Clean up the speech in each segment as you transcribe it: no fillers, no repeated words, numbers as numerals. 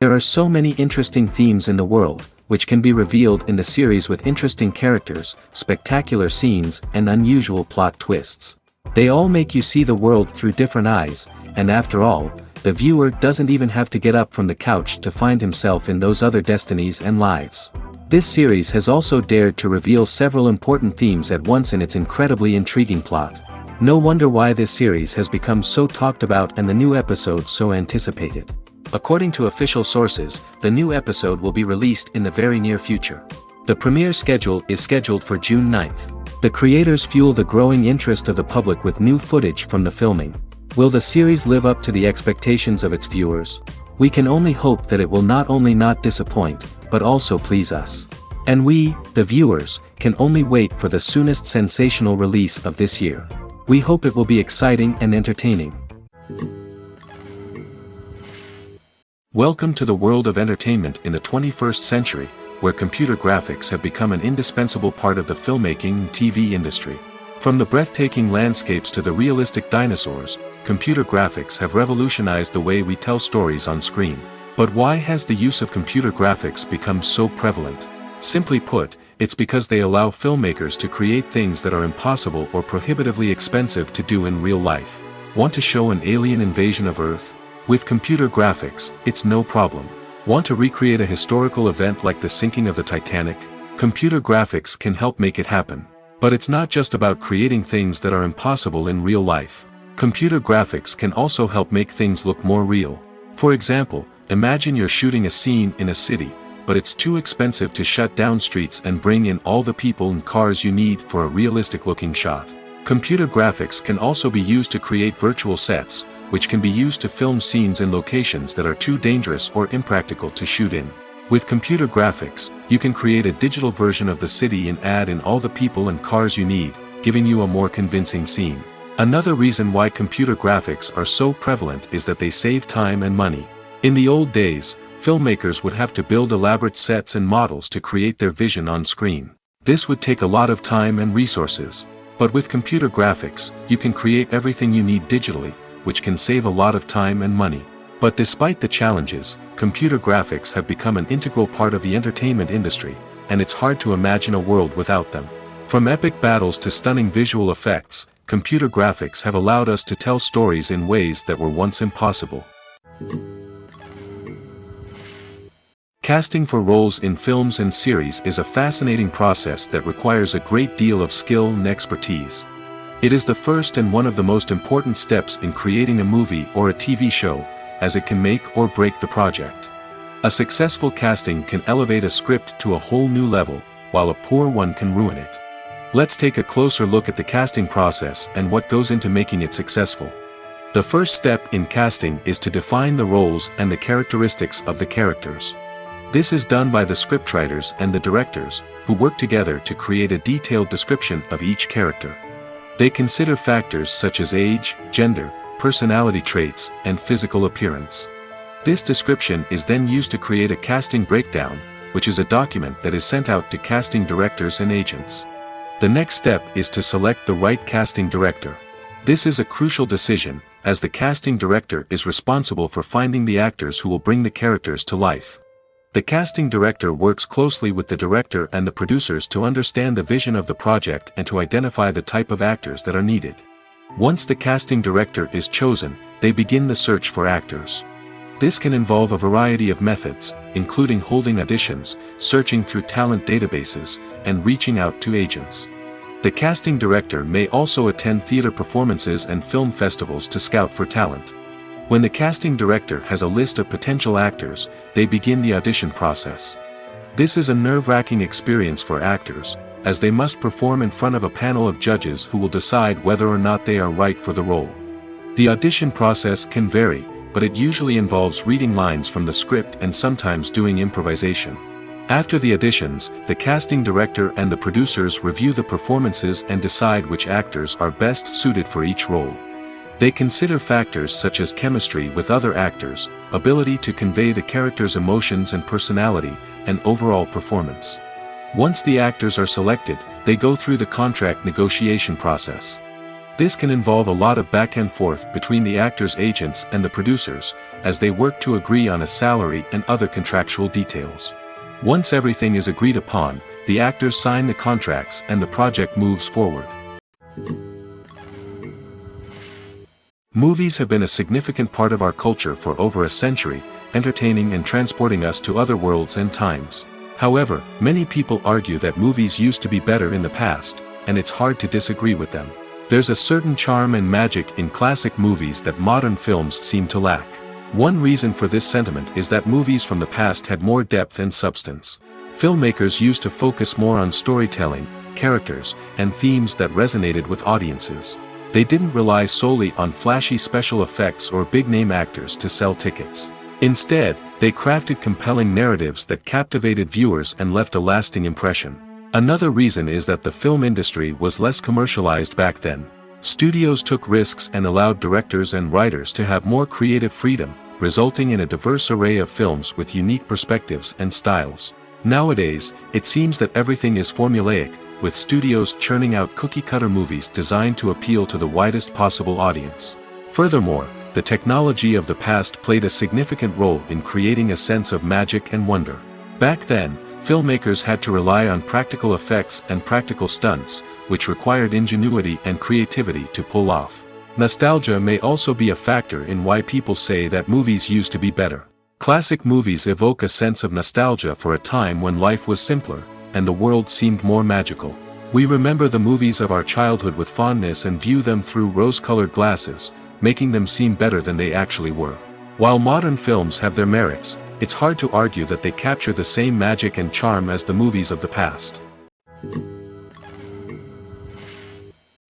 There are so many interesting themes in the world, which can be revealed in the series with interesting characters, spectacular scenes, and unusual plot twists. They all make you see the world through different eyes, and after all, the viewer doesn't even have to get up from the couch to find himself in those other destinies and lives. This series has also dared to reveal several important themes at once in its incredibly intriguing plot. No wonder why this series has become so talked about and the new episodes so anticipated. According to official sources, the new episode will be released in the very near future. The premiere schedule is scheduled for June 9th. The creators fuel the growing interest of the public with new footage from the filming. Will the series live up to the expectations of its viewers? We can only hope that it will not only not disappoint, but also please us. And we, the viewers, can only wait for the soonest sensational release of this year. We hope it will be exciting and entertaining. Welcome to the world of entertainment in the 21st century, where computer graphics have become an indispensable part of the filmmaking and TV industry. From the breathtaking landscapes to the realistic dinosaurs, computer graphics have revolutionized the way we tell stories on screen. But why has the use of computer graphics become so prevalent? Simply put, it's because they allow filmmakers to create things that are impossible or prohibitively expensive to do in real life. Want to show an alien invasion of Earth? With computer graphics, it's no problem. Want to recreate a historical event like the sinking of the Titanic? Computer graphics can help make it happen. But it's not just about creating things that are impossible in real life. Computer graphics can also help make things look more real. For example, imagine you're shooting a scene in a city, but it's too expensive to shut down streets and bring in all the people and cars you need for a realistic-looking shot. Computer graphics can also be used to create virtual sets, which can be used to film scenes in locations that are too dangerous or impractical to shoot in. With computer graphics, you can create a digital version of the city and add in all the people and cars you need, giving you a more convincing scene. Another reason why computer graphics are so prevalent is that they save time and money. In the old days, filmmakers would have to build elaborate sets and models to create their vision on screen. This would take a lot of time and resources. But with computer graphics, you can create everything you need digitally, which can save a lot of time and money. But despite the challenges, computer graphics have become an integral part of the entertainment industry, and it's hard to imagine a world without them. From epic battles to stunning visual effects, computer graphics have allowed us to tell stories in ways that were once impossible. Casting for roles in films and series is a fascinating process that requires a great deal of skill and expertise. It is the first and one of the most important steps in creating a movie or a TV show, as it can make or break the project. A successful casting can elevate a script to a whole new level, while a poor one can ruin it. Let's take a closer look at the casting process and what goes into making it successful. The first step in casting is to define the roles and the characteristics of the characters. This is done by the scriptwriters and the directors, who work together to create a detailed description of each character. They consider factors such as age, gender, personality traits, and physical appearance. This description is then used to create a casting breakdown, which is a document that is sent out to casting directors and agents. The next step is to select the right casting director. This is a crucial decision, as the casting director is responsible for finding the actors who will bring the characters to life. The casting director works closely with the director and the producers to understand the vision of the project and to identify the type of actors that are needed. Once the casting director is chosen, they begin the search for actors. This can involve a variety of methods, including holding auditions, searching through talent databases, and reaching out to agents. The casting director may also attend theater performances and film festivals to scout for talent. When the casting director has a list of potential actors, they begin the audition process. This is a nerve-wracking experience for actors, as they must perform in front of a panel of judges who will decide whether or not they are right for the role. The audition process can vary, but it usually involves reading lines from the script and sometimes doing improvisation. After the auditions, the casting director and the producers review the performances and decide which actors are best suited for each role. They consider factors such as chemistry with other actors, ability to convey the character's emotions and personality, and overall performance. Once the actors are selected, they go through the contract negotiation process. This can involve a lot of back and forth between the actors' agents and the producers, as they work to agree on a salary and other contractual details. Once everything is agreed upon, the actors sign the contracts and the project moves forward. Movies have been a significant part of our culture for over a century, entertaining and transporting us to other worlds and times. However, many people argue that movies used to be better in the past, and it's hard to disagree with them. There's a certain charm and magic in classic movies that modern films seem to lack. One reason for this sentiment is that movies from the past had more depth and substance. Filmmakers used to focus more on storytelling, characters, and themes that resonated with audiences. They didn't rely solely on flashy special effects or big-name actors to sell tickets. Instead, they crafted compelling narratives that captivated viewers and left a lasting impression. Another reason is that the film industry was less commercialized back then. Studios took risks and allowed directors and writers to have more creative freedom, resulting in a diverse array of films with unique perspectives and styles. Nowadays, it seems that everything is formulaic, with studios churning out cookie-cutter movies designed to appeal to the widest possible audience. Furthermore, the technology of the past played a significant role in creating a sense of magic and wonder. Back then, filmmakers had to rely on practical effects and practical stunts, which required ingenuity and creativity to pull off. Nostalgia may also be a factor in why people say that movies used to be better. Classic movies evoke a sense of nostalgia for a time when life was simpler, and the world seemed more magical. We remember the movies of our childhood with fondness and view them through rose-colored glasses, making them seem better than they actually were. While modern films have their merits, it's hard to argue that they capture the same magic and charm as the movies of the past.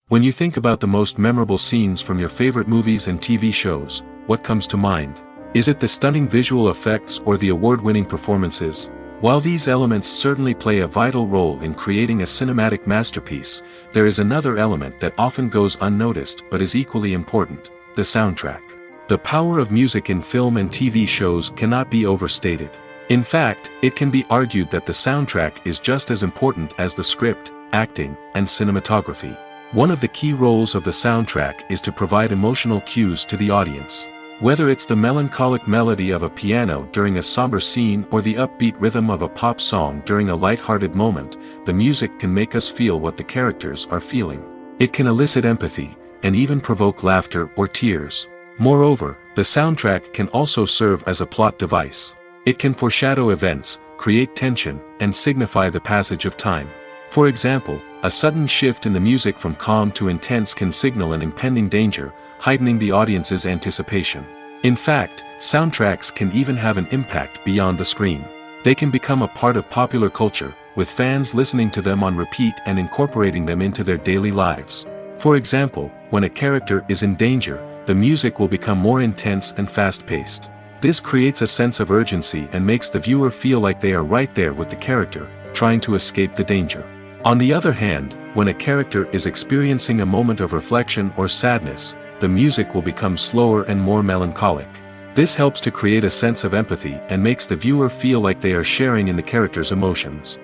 When you think about the most memorable scenes from your favorite movies and TV shows, what comes to mind? Is it the stunning visual effects or the award-winning performances? While these elements certainly play a vital role in creating a cinematic masterpiece, there is another element that often goes unnoticed but is equally important: the soundtrack. The power of music in film and TV shows cannot be overstated. In fact, it can be argued that the soundtrack is just as important as the script, acting, and cinematography. One of the key roles of the soundtrack is to provide emotional cues to the audience. Whether it's the melancholic melody of a piano during a somber scene or the upbeat rhythm of a pop song during a light-hearted moment, the music can make us feel what the characters are feeling. It can elicit empathy, and even provoke laughter or tears. Moreover, the soundtrack can also serve as a plot device. It can foreshadow events, create tension, and signify the passage of time. For example, a sudden shift in the music from calm to intense can signal an impending danger, heightening the audience's anticipation. In fact, soundtracks can even have an impact beyond the screen. They can become a part of popular culture, with fans listening to them on repeat and incorporating them into their daily lives. For example, when a character is in danger, the music will become more intense and fast-paced. This creates a sense of urgency and makes the viewer feel like they are right there with the character, trying to escape the danger. On the other hand, when a character is experiencing a moment of reflection or sadness, the music will become slower and more melancholic. This helps to create a sense of empathy and makes the viewer feel like they are sharing in the character's emotions.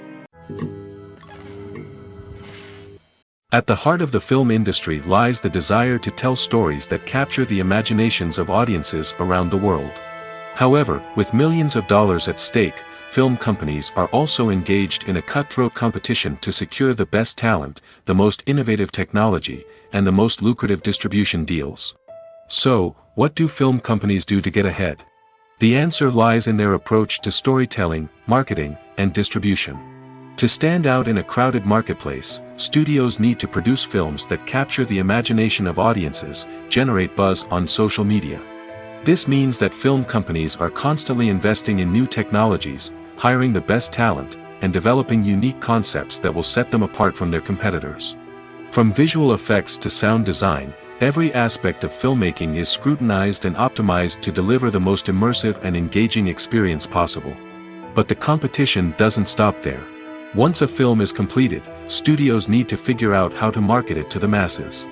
At the heart of the film industry lies the desire to tell stories that capture the imaginations of audiences around the world. However, with millions of dollars at stake, film companies are also engaged in a cutthroat competition to secure the best talent, the most innovative technology, and the most lucrative distribution deals. So, what do film companies do to get ahead? The answer lies in their approach to storytelling, marketing, and distribution. To stand out in a crowded marketplace, studios need to produce films that capture the imagination of audiences, generate buzz on social media. This means that film companies are constantly investing in new technologies, hiring the best talent, and developing unique concepts that will set them apart from their competitors. From visual effects to sound design, every aspect of filmmaking is scrutinized and optimized to deliver the most immersive and engaging experience possible. But the competition doesn't stop there. Once a film is completed, studios need to figure out how to market it to the masses.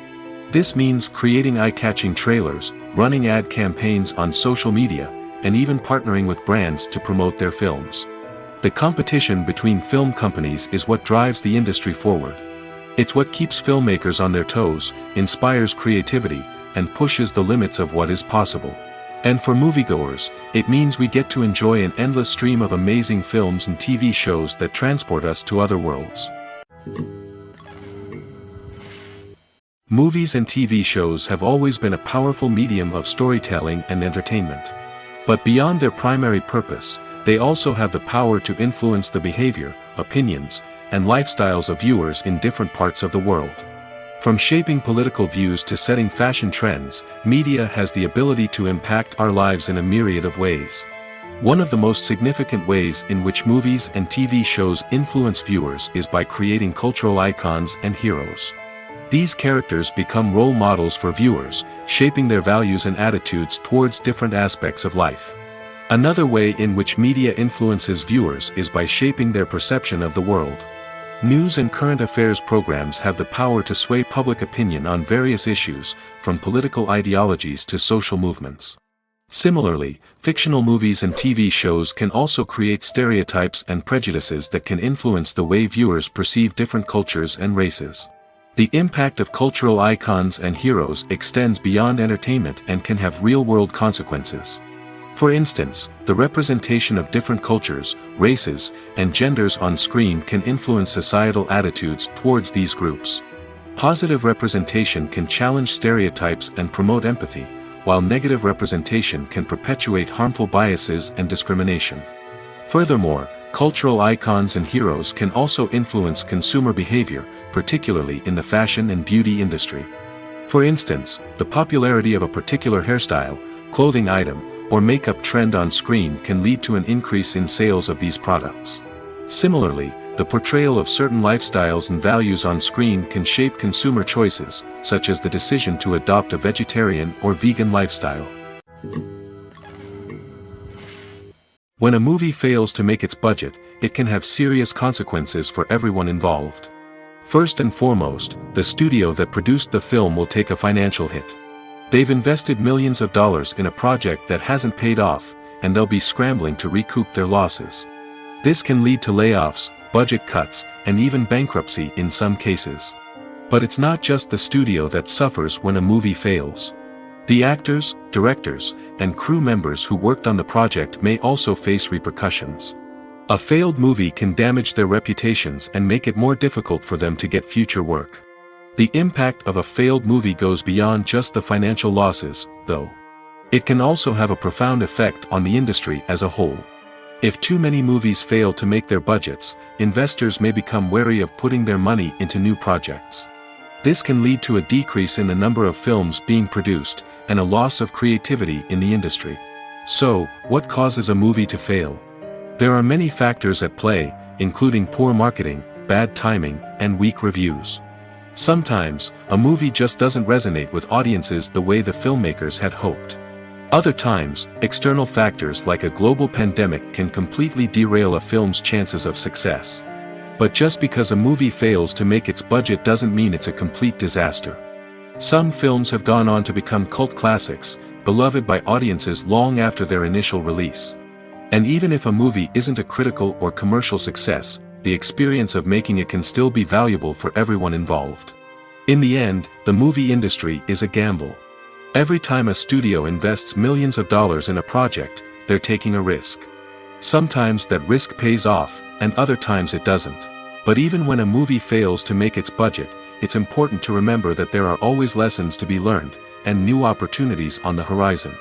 This means creating eye-catching trailers, running ad campaigns on social media, and even partnering with brands to promote their films. The competition between film companies is what drives the industry forward. It's what keeps filmmakers on their toes, inspires creativity, and pushes the limits of what is possible. And for moviegoers, it means we get to enjoy an endless stream of amazing films and TV shows that transport us to other worlds. Movies and TV shows have always been a powerful medium of storytelling and entertainment. But beyond their primary purpose, they also have the power to influence the behavior, opinions, and lifestyles of viewers in different parts of the world. From shaping political views to setting fashion trends, media has the ability to impact our lives in a myriad of ways. One of the most significant ways in which movies and TV shows influence viewers is by creating cultural icons and heroes. These characters become role models for viewers, shaping their values and attitudes towards different aspects of life. Another way in which media influences viewers is by shaping their perception of the world. News and current affairs programs have the power to sway public opinion on various issues, from political ideologies to social movements. Similarly, fictional movies and TV shows can also create stereotypes and prejudices that can influence the way viewers perceive different cultures and races. The impact of cultural icons and heroes extends beyond entertainment and can have real-world consequences. For instance, the representation of different cultures, races, and genders on screen can influence societal attitudes towards these groups. Positive representation can challenge stereotypes and promote empathy, while negative representation can perpetuate harmful biases and discrimination. Furthermore, cultural icons and heroes can also influence consumer behavior, particularly in the fashion and beauty industry. For instance, the popularity of a particular hairstyle, clothing item, or makeup trend on screen can lead to an increase in sales of these products. Similarly, the portrayal of certain lifestyles and values on screen can shape consumer choices, such as the decision to adopt a vegetarian or vegan lifestyle. When a movie fails to make its budget, it can have serious consequences for everyone involved. First and foremost, the studio that produced the film will take a financial hit. They've invested millions of dollars in a project that hasn't paid off, and they'll be scrambling to recoup their losses. This can lead to layoffs, budget cuts, and even bankruptcy in some cases. But it's not just the studio that suffers when a movie fails. The actors, directors, and crew members who worked on the project may also face repercussions. A failed movie can damage their reputations and make it more difficult for them to get future work. The impact of a failed movie goes beyond just the financial losses, though. It can also have a profound effect on the industry as a whole. If too many movies fail to make their budgets, investors may become wary of putting their money into new projects. This can lead to a decrease in the number of films being produced, and a loss of creativity in the industry. So, what causes a movie to fail? There are many factors at play, including poor marketing, bad timing, and weak reviews. Sometimes, a movie just doesn't resonate with audiences the way the filmmakers had hoped. Other times, external factors like a global pandemic can completely derail a film's chances of success. But just because a movie fails to make its budget doesn't mean it's a complete disaster. Some films have gone on to become cult classics, beloved by audiences long after their initial release. And even if a movie isn't a critical or commercial success, the experience of making it can still be valuable for everyone involved. In the end, the movie industry is a gamble. Every time a studio invests millions of dollars in a project, they're taking a risk. Sometimes that risk pays off, and other times it doesn't. But even when a movie fails to make its budget, it's important to remember that there are always lessons to be learned, and new opportunities on the horizon.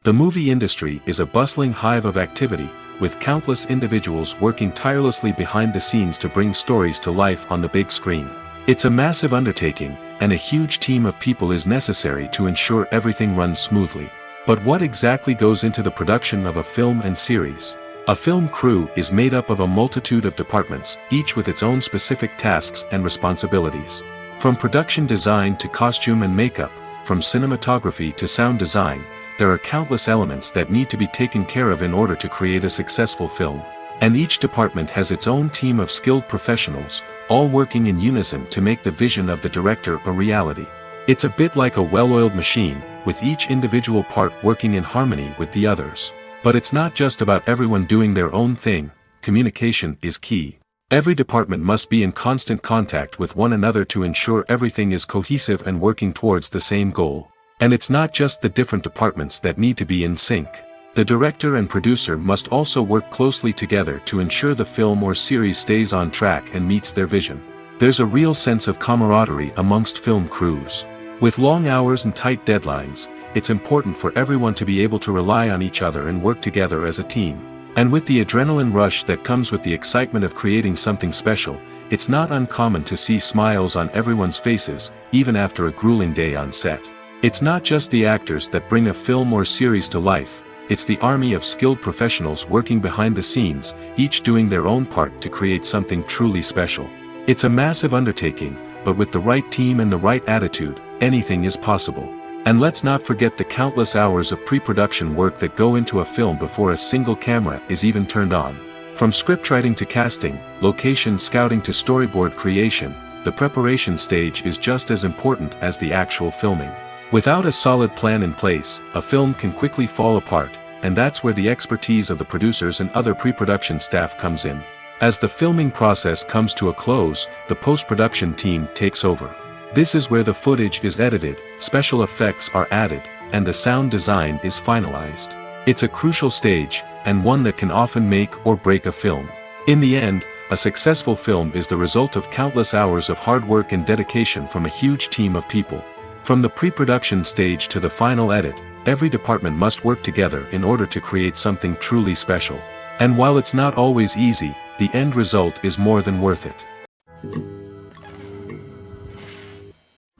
The movie industry is a bustling hive of activity, with countless individuals working tirelessly behind the scenes to bring stories to life on the big screen. It's a massive undertaking, and a huge team of people is necessary to ensure everything runs smoothly. But what exactly goes into the production of a film and series? A film crew is made up of a multitude of departments, each with its own specific tasks and responsibilities. From production design to costume and makeup, from cinematography to sound design, there are countless elements that need to be taken care of in order to create a successful film. And each department has its own team of skilled professionals, all working in unison to make the vision of the director a reality. It's a bit like a well-oiled machine, with each individual part working in harmony with the others. But it's not just about everyone doing their own thing. Communication is key. Every department must be in constant contact with one another to ensure everything is cohesive and working towards the same goal. And it's not just the different departments that need to be in sync. The director and producer must also work closely together to ensure the film or series stays on track and meets their vision. There's a real sense of camaraderie amongst film crews. With long hours and tight deadlines, it's important for everyone to be able to rely on each other and work together as a team. And with the adrenaline rush that comes with the excitement of creating something special, it's not uncommon to see smiles on everyone's faces, even after a grueling day on set. It's not just the actors that bring a film or series to life, it's the army of skilled professionals working behind the scenes, each doing their own part to create something truly special. It's a massive undertaking, but with the right team and the right attitude, anything is possible. And let's not forget the countless hours of pre-production work that go into a film before a single camera is even turned on. From scriptwriting to casting, location scouting to storyboard creation, the preparation stage is just as important as the actual filming. Without a solid plan in place, a film can quickly fall apart, and that's where the expertise of the producers and other pre-production staff comes in. As the filming process comes to a close, the post-production team takes over. This is where the footage is edited, special effects are added, and the sound design is finalized. It's a crucial stage, and one that can often make or break a film. In the end, a successful film is the result of countless hours of hard work and dedication from a huge team of people. From the pre-production stage to the final edit, every department must work together in order to create something truly special. And while it's not always easy, the end result is more than worth it.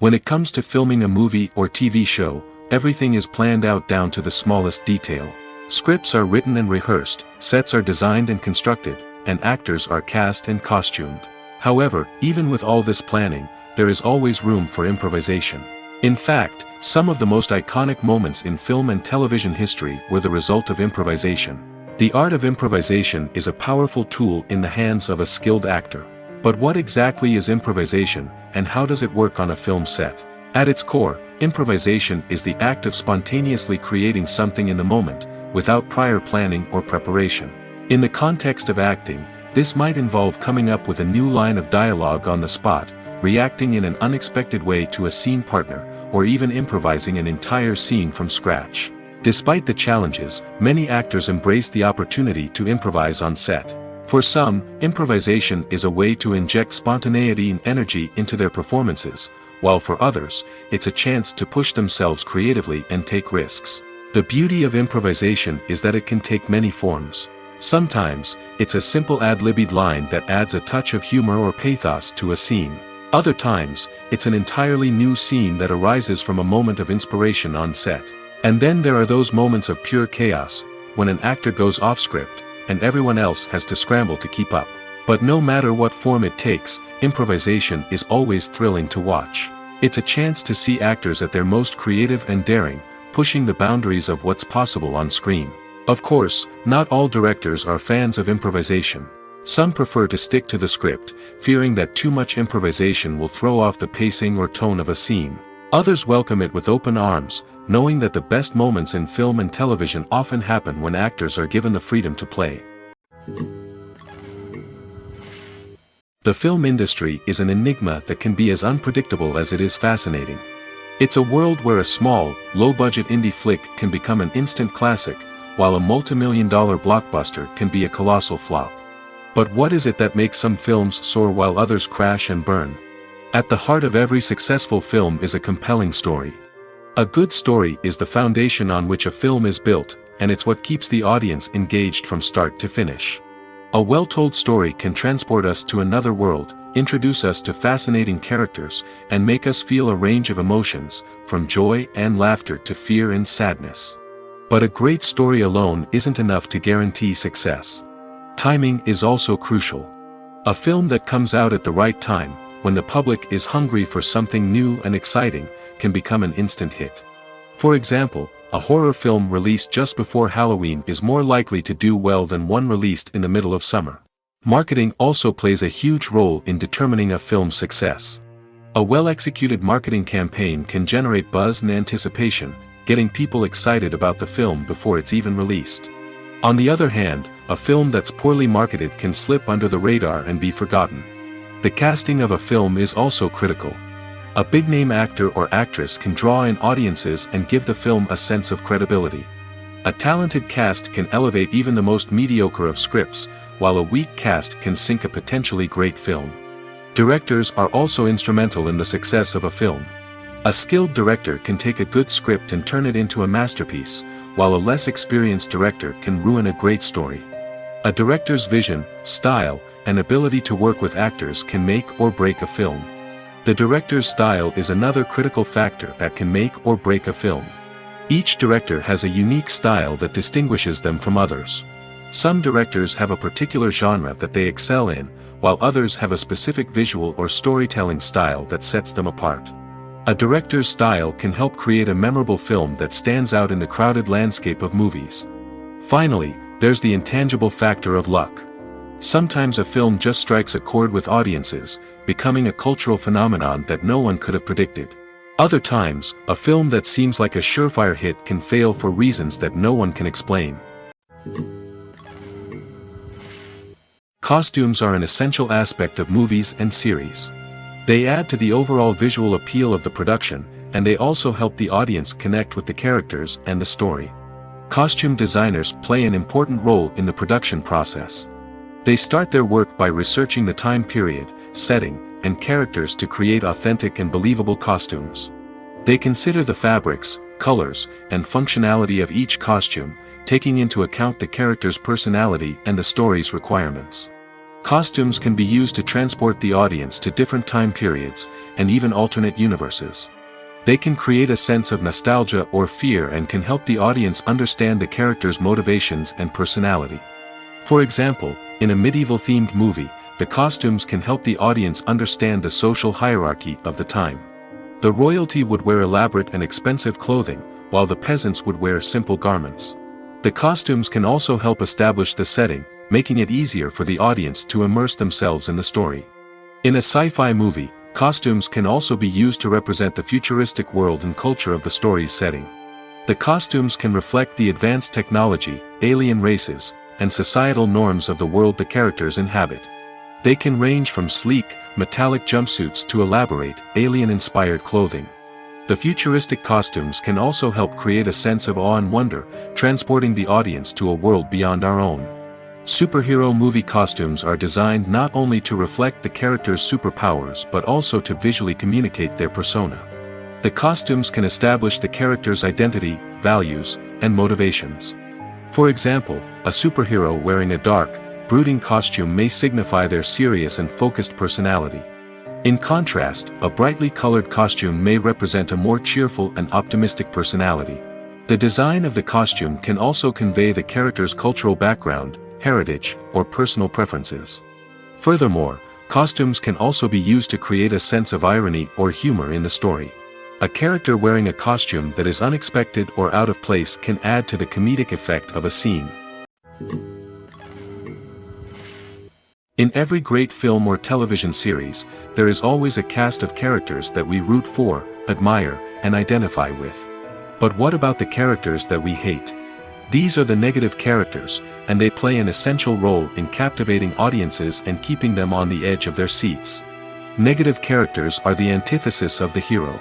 When it comes to filming a movie or TV show, everything is planned out down to the smallest detail. Scripts are written and rehearsed, sets are designed and constructed, and actors are cast and costumed. However, even with all this planning, there is always room for improvisation. In fact, some of the most iconic moments in film and television history were the result of improvisation. The art of improvisation is a powerful tool in the hands of a skilled actor. But what exactly is improvisation, and how does it work on a film set? At its core, improvisation is the act of spontaneously creating something in the moment, without prior planning or preparation. In the context of acting, this might involve coming up with a new line of dialogue on the spot, reacting in an unexpected way to a scene partner, or even improvising an entire scene from scratch. Despite the challenges, many actors embrace the opportunity to improvise on set. For some, improvisation is a way to inject spontaneity and energy into their performances, while for others, it's a chance to push themselves creatively and take risks. The beauty of improvisation is that it can take many forms. Sometimes, it's a simple ad-libbed line that adds a touch of humor or pathos to a scene. Other times, it's an entirely new scene that arises from a moment of inspiration on set. And then there are those moments of pure chaos, when an actor goes off script, and everyone else has to scramble to keep up. But no matter what form it takes, improvisation is always thrilling to watch. It's a chance to see actors at their most creative and daring, pushing the boundaries of what's possible on screen. Of course, not all directors are fans of improvisation. Some prefer to stick to the script, fearing that too much improvisation will throw off the pacing or tone of a scene. Others welcome it with open arms, knowing that the best moments in film and television often happen when actors are given the freedom to play. The film industry is an enigma that can be as unpredictable as it is fascinating. It's a world where a small, low-budget indie flick can become an instant classic, while a multi-million-dollar blockbuster can be a colossal flop. But what is it that makes some films soar while others crash and burn? At the heart of every successful film is a compelling story. A good story is the foundation on which a film is built, and it's what keeps the audience engaged from start to finish. A well-told story can transport us to another world, introduce us to fascinating characters, and make us feel a range of emotions, from joy and laughter to fear and sadness. But a great story alone isn't enough to guarantee success. Timing is also crucial. A film that comes out at the right time, when the public is hungry for something new and exciting, can become an instant hit. For example, a horror film released just before Halloween is more likely to do well than one released in the middle of summer. Marketing also plays a huge role in determining a film's success. A well-executed marketing campaign can generate buzz and anticipation, getting people excited about the film before it's even released. On the other hand, a film that's poorly marketed can slip under the radar and be forgotten. The casting of a film is also critical. A big-name actor or actress can draw in audiences and give the film a sense of credibility. A talented cast can elevate even the most mediocre of scripts, while a weak cast can sink a potentially great film. Directors are also instrumental in the success of a film. A skilled director can take a good script and turn it into a masterpiece, while a less experienced director can ruin a great story. A director's vision, style, and ability to work with actors can make or break a film. The director's style is another critical factor that can make or break a film. Each director has a unique style that distinguishes them from others. Some directors have a particular genre that they excel in, while others have a specific visual or storytelling style that sets them apart. A director's style can help create a memorable film that stands out in the crowded landscape of movies. Finally, there's the intangible factor of luck. Sometimes a film just strikes a chord with audiences, becoming a cultural phenomenon that no one could have predicted. Other times, a film that seems like a surefire hit can fail for reasons that no one can explain. Costumes are an essential aspect of movies and series. They add to the overall visual appeal of the production, and they also help the audience connect with the characters and the story. Costume designers play an important role in the production process. They start their work by researching the time period, setting, and characters to create authentic and believable costumes. They consider the fabrics, colors, and functionality of each costume, taking into account the character's personality and the story's requirements. Costumes can be used to transport the audience to different time periods, and even alternate universes. They can create a sense of nostalgia or fear and can help the audience understand the character's motivations and personality. For example, in a medieval-themed movie, the costumes can help the audience understand the social hierarchy of the time. The royalty would wear elaborate and expensive clothing, while the peasants would wear simple garments. The costumes can also help establish the setting, making it easier for the audience to immerse themselves in the story. In a sci-fi movie, costumes can also be used to represent the futuristic world and culture of the story's setting. The costumes can reflect the advanced technology, alien races, and societal norms of the world the characters inhabit. They can range from sleek, metallic jumpsuits to elaborate, alien-inspired clothing. The futuristic costumes can also help create a sense of awe and wonder, transporting the audience to a world beyond our own. Superhero movie costumes are designed not only to reflect the character's superpowers but also to visually communicate their persona. The costumes can establish the character's identity, values, and motivations. For example, a superhero wearing a dark, brooding costume may signify their serious and focused personality. In contrast, a brightly colored costume may represent a more cheerful and optimistic personality. The design of the costume can also convey the character's cultural background, heritage, or personal preferences. Furthermore, costumes can also be used to create a sense of irony or humor in the story. A character wearing a costume that is unexpected or out of place can add to the comedic effect of a scene. In every great film or television series, there is always a cast of characters that we root for, admire, and identify with. But what about the characters that we hate? These are the negative characters, and they play an essential role in captivating audiences and keeping them on the edge of their seats. Negative characters are the antithesis of the hero.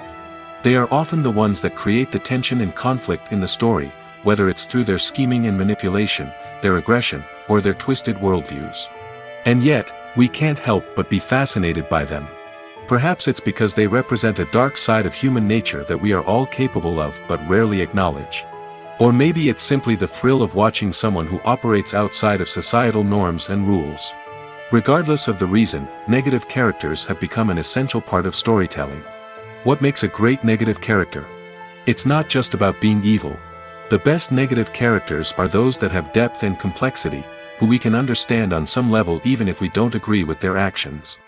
They are often the ones that create the tension and conflict in the story, whether it's through their scheming and manipulation, their aggression, or their twisted worldviews. And yet, we can't help but be fascinated by them. Perhaps it's because they represent a dark side of human nature that we are all capable of but rarely acknowledge. Or maybe it's simply the thrill of watching someone who operates outside of societal norms and rules. Regardless of the reason, negative characters have become an essential part of storytelling. What makes a great negative character? It's not just about being evil. The best negative characters are those that have depth and complexity, who we can understand on some level even if we don't agree with their actions.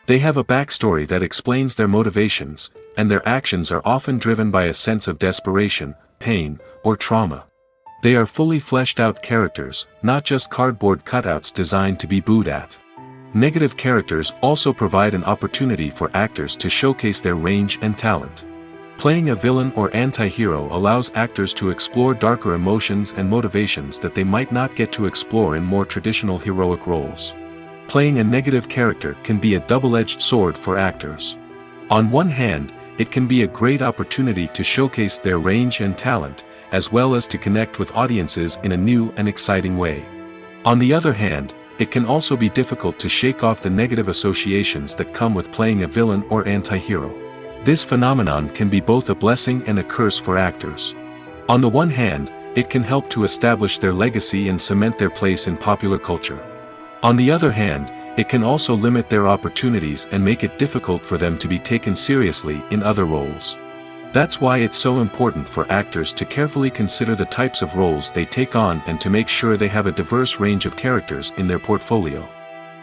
They have a backstory that explains their motivations, and their actions are often driven by a sense of desperation, pain, or trauma. They are fully fleshed out characters, not just cardboard cutouts designed to be booed at. Negative characters also provide an opportunity for actors to showcase their range and talent. Playing a villain or anti-hero allows actors to explore darker emotions and motivations that they might not get to explore in more traditional heroic roles. Playing a negative character can be a double-edged sword for actors. On one hand, it can be a great opportunity to showcase their range and talent, as well as to connect with audiences in a new and exciting way. On the other hand, it can also be difficult to shake off the negative associations that come with playing a villain or anti-hero. This phenomenon can be both a blessing and a curse for actors. On the one hand, it can help to establish their legacy and cement their place in popular culture. On the other hand, it can also limit their opportunities and make it difficult for them to be taken seriously in other roles. That's why it's so important for actors to carefully consider the types of roles they take on and to make sure they have a diverse range of characters in their portfolio.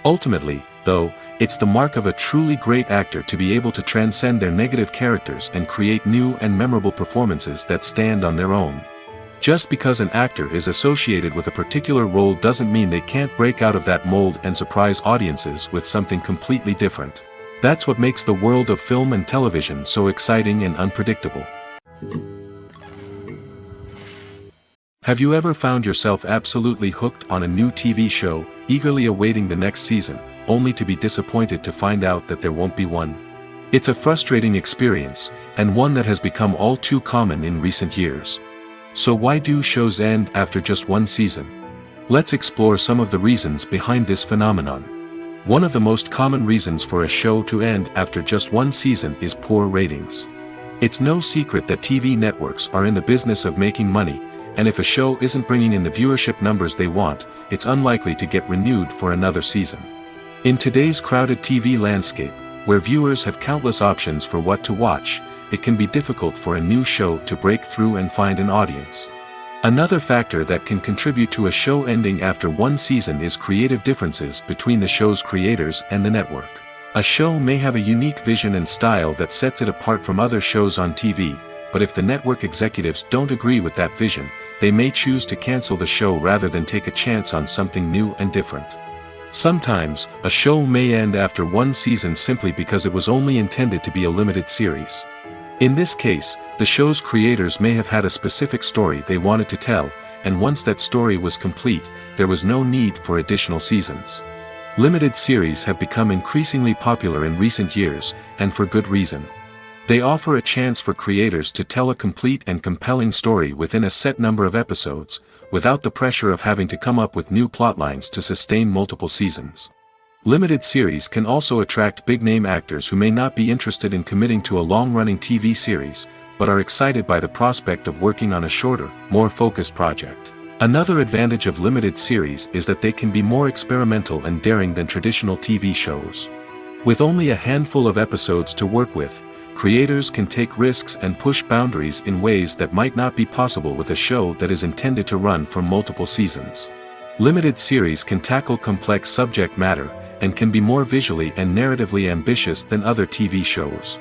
Ultimately, though, it's the mark of a truly great actor to be able to transcend their negative characters and create new and memorable performances that stand on their own. Just because an actor is associated with a particular role doesn't mean they can't break out of that mold and surprise audiences with something completely different. That's what makes the world of film and television so exciting and unpredictable. Have you ever found yourself absolutely hooked on a new TV show, eagerly awaiting the next season, only to be disappointed to find out that there won't be one? It's a frustrating experience, and one that has become all too common in recent years. So why do shows end after just one season? Let's explore some of the reasons behind this phenomenon. One of the most common reasons for a show to end after just one season is poor ratings. It's no secret that TV networks are in the business of making money, and if a show isn't bringing in the viewership numbers they want, it's unlikely to get renewed for another season. In today's crowded TV landscape, where viewers have countless options for what to watch, it can be difficult for a new show to break through and find an audience. Another factor that can contribute to a show ending after one season is creative differences between the show's creators and the network. A show may have a unique vision and style that sets it apart from other shows on TV, but if the network executives don't agree with that vision, they may choose to cancel the show rather than take a chance on something new and different. Sometimes, a show may end after one season simply because it was only intended to be a limited series. In this case, the show's creators may have had a specific story they wanted to tell, and once that story was complete, there was no need for additional seasons. Limited series have become increasingly popular in recent years, and for good reason. They offer a chance for creators to tell a complete and compelling story within a set number of episodes, without the pressure of having to come up with new plotlines to sustain multiple seasons. Limited series can also attract big-name actors who may not be interested in committing to a long-running TV series, but are excited by the prospect of working on a shorter, more focused project. Another advantage of limited series is that they can be more experimental and daring than traditional TV shows. With only a handful of episodes to work with, creators can take risks and push boundaries in ways that might not be possible with a show that is intended to run for multiple seasons. Limited series can tackle complex subject matter, and can be more visually and narratively ambitious than other TV shows.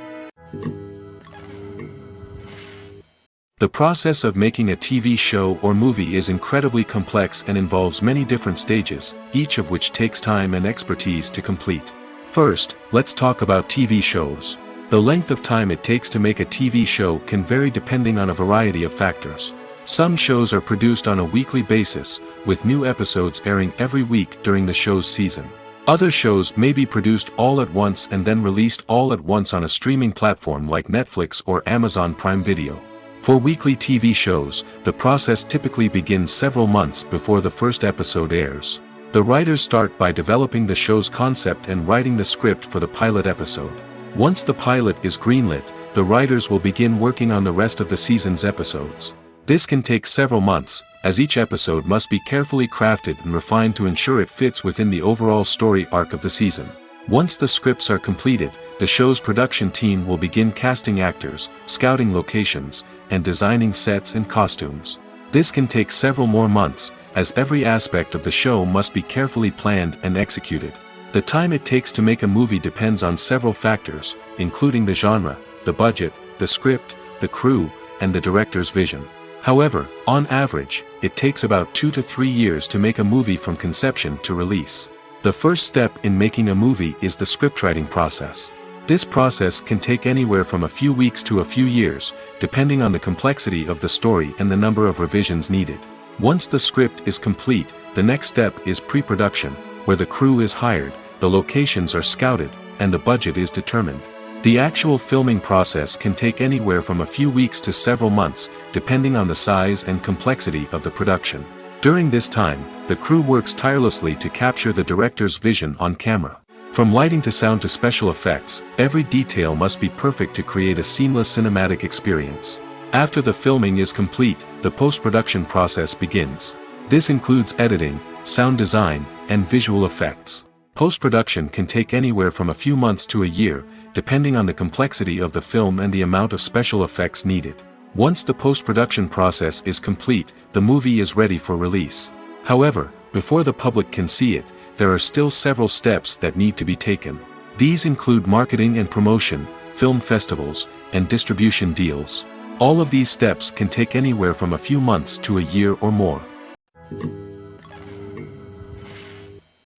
The process of making a TV show or movie is incredibly complex and involves many different stages, each of which takes time and expertise to complete. First, let's talk about TV shows. The length of time it takes to make a TV show can vary depending on a variety of factors. Some shows are produced on a weekly basis, with new episodes airing every week during the show's season. Other shows may be produced all at once and then released all at once on a streaming platform like Netflix or Amazon Prime Video. For weekly TV shows, the process typically begins several months before the first episode airs. The writers start by developing the show's concept and writing the script for the pilot episode. Once the pilot is greenlit, the writers will begin working on the rest of the season's episodes. This can take several months, as each episode must be carefully crafted and refined to ensure it fits within the overall story arc of the season. Once the scripts are completed, the show's production team will begin casting actors, scouting locations, and designing sets and costumes. This can take several more months, as every aspect of the show must be carefully planned and executed. The time it takes to make a movie depends on several factors, including the genre, the budget, the script, the crew, and the director's vision. However, on average, it takes about 2 to 3 years to make a movie from conception to release. The first step in making a movie is the scriptwriting process. This process can take anywhere from a few weeks to a few years, depending on the complexity of the story and the number of revisions needed. Once the script is complete, the next step is pre-production, where the crew is hired, the locations are scouted, and the budget is determined. The actual filming process can take anywhere from a few weeks to several months, depending on the size and complexity of the production. During this time, the crew works tirelessly to capture the director's vision on camera. From lighting to sound to special effects, every detail must be perfect to create a seamless cinematic experience. After the filming is complete, the post-production process begins. This includes editing, sound design, and visual effects. Post-production can take anywhere from a few months to a year, depending on the complexity of the film and the amount of special effects needed. Once the post-production process is complete, the movie is ready for release. However, before the public can see it, there are still several steps that need to be taken. These include marketing and promotion, film festivals, and distribution deals. All of these steps can take anywhere from a few months to a year or more.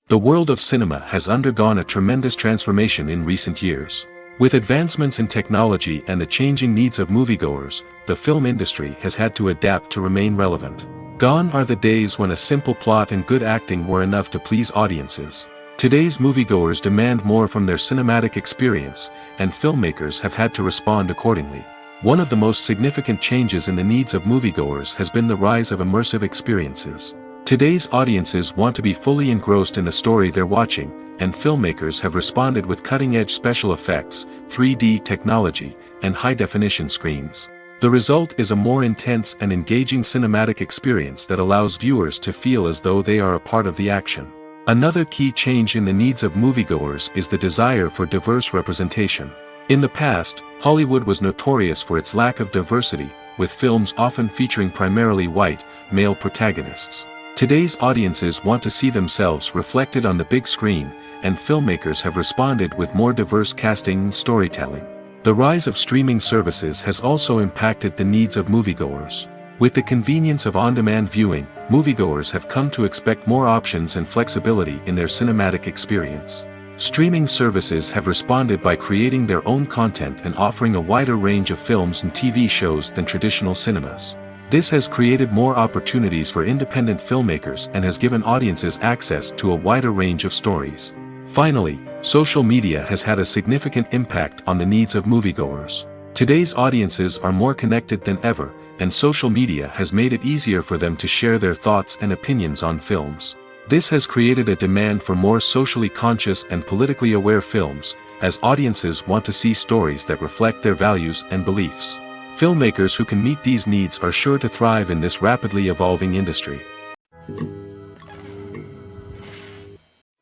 The world of cinema has undergone a tremendous transformation in recent years. With advancements in technology and the changing needs of moviegoers, the film industry has had to adapt to remain relevant. Gone are the days when a simple plot and good acting were enough to please audiences. Today's moviegoers demand more from their cinematic experience, and filmmakers have had to respond accordingly. One of the most significant changes in the needs of moviegoers has been the rise of immersive experiences. Today's audiences want to be fully engrossed in the story they're watching, and filmmakers have responded with cutting-edge special effects, 3D technology, and high-definition screens. The result is a more intense and engaging cinematic experience that allows viewers to feel as though they are a part of the action. Another key change in the needs of moviegoers is the desire for diverse representation. In the past, Hollywood was notorious for its lack of diversity, with films often featuring primarily white, male protagonists. Today's audiences want to see themselves reflected on the big screen, and filmmakers have responded with more diverse casting and storytelling. The rise of streaming services has also impacted the needs of moviegoers. With the convenience of on-demand viewing, moviegoers have come to expect more options and flexibility in their cinematic experience. Streaming services have responded by creating their own content and offering a wider range of films and TV shows than traditional cinemas. This has created more opportunities for independent filmmakers and has given audiences access to a wider range of stories. Finally, social media has had a significant impact on the needs of moviegoers. Today's audiences are more connected than ever, and social media has made it easier for them to share their thoughts and opinions on films. This has created a demand for more socially conscious and politically aware films, as audiences want to see stories that reflect their values and beliefs. Filmmakers who can meet these needs are sure to thrive in this rapidly evolving industry.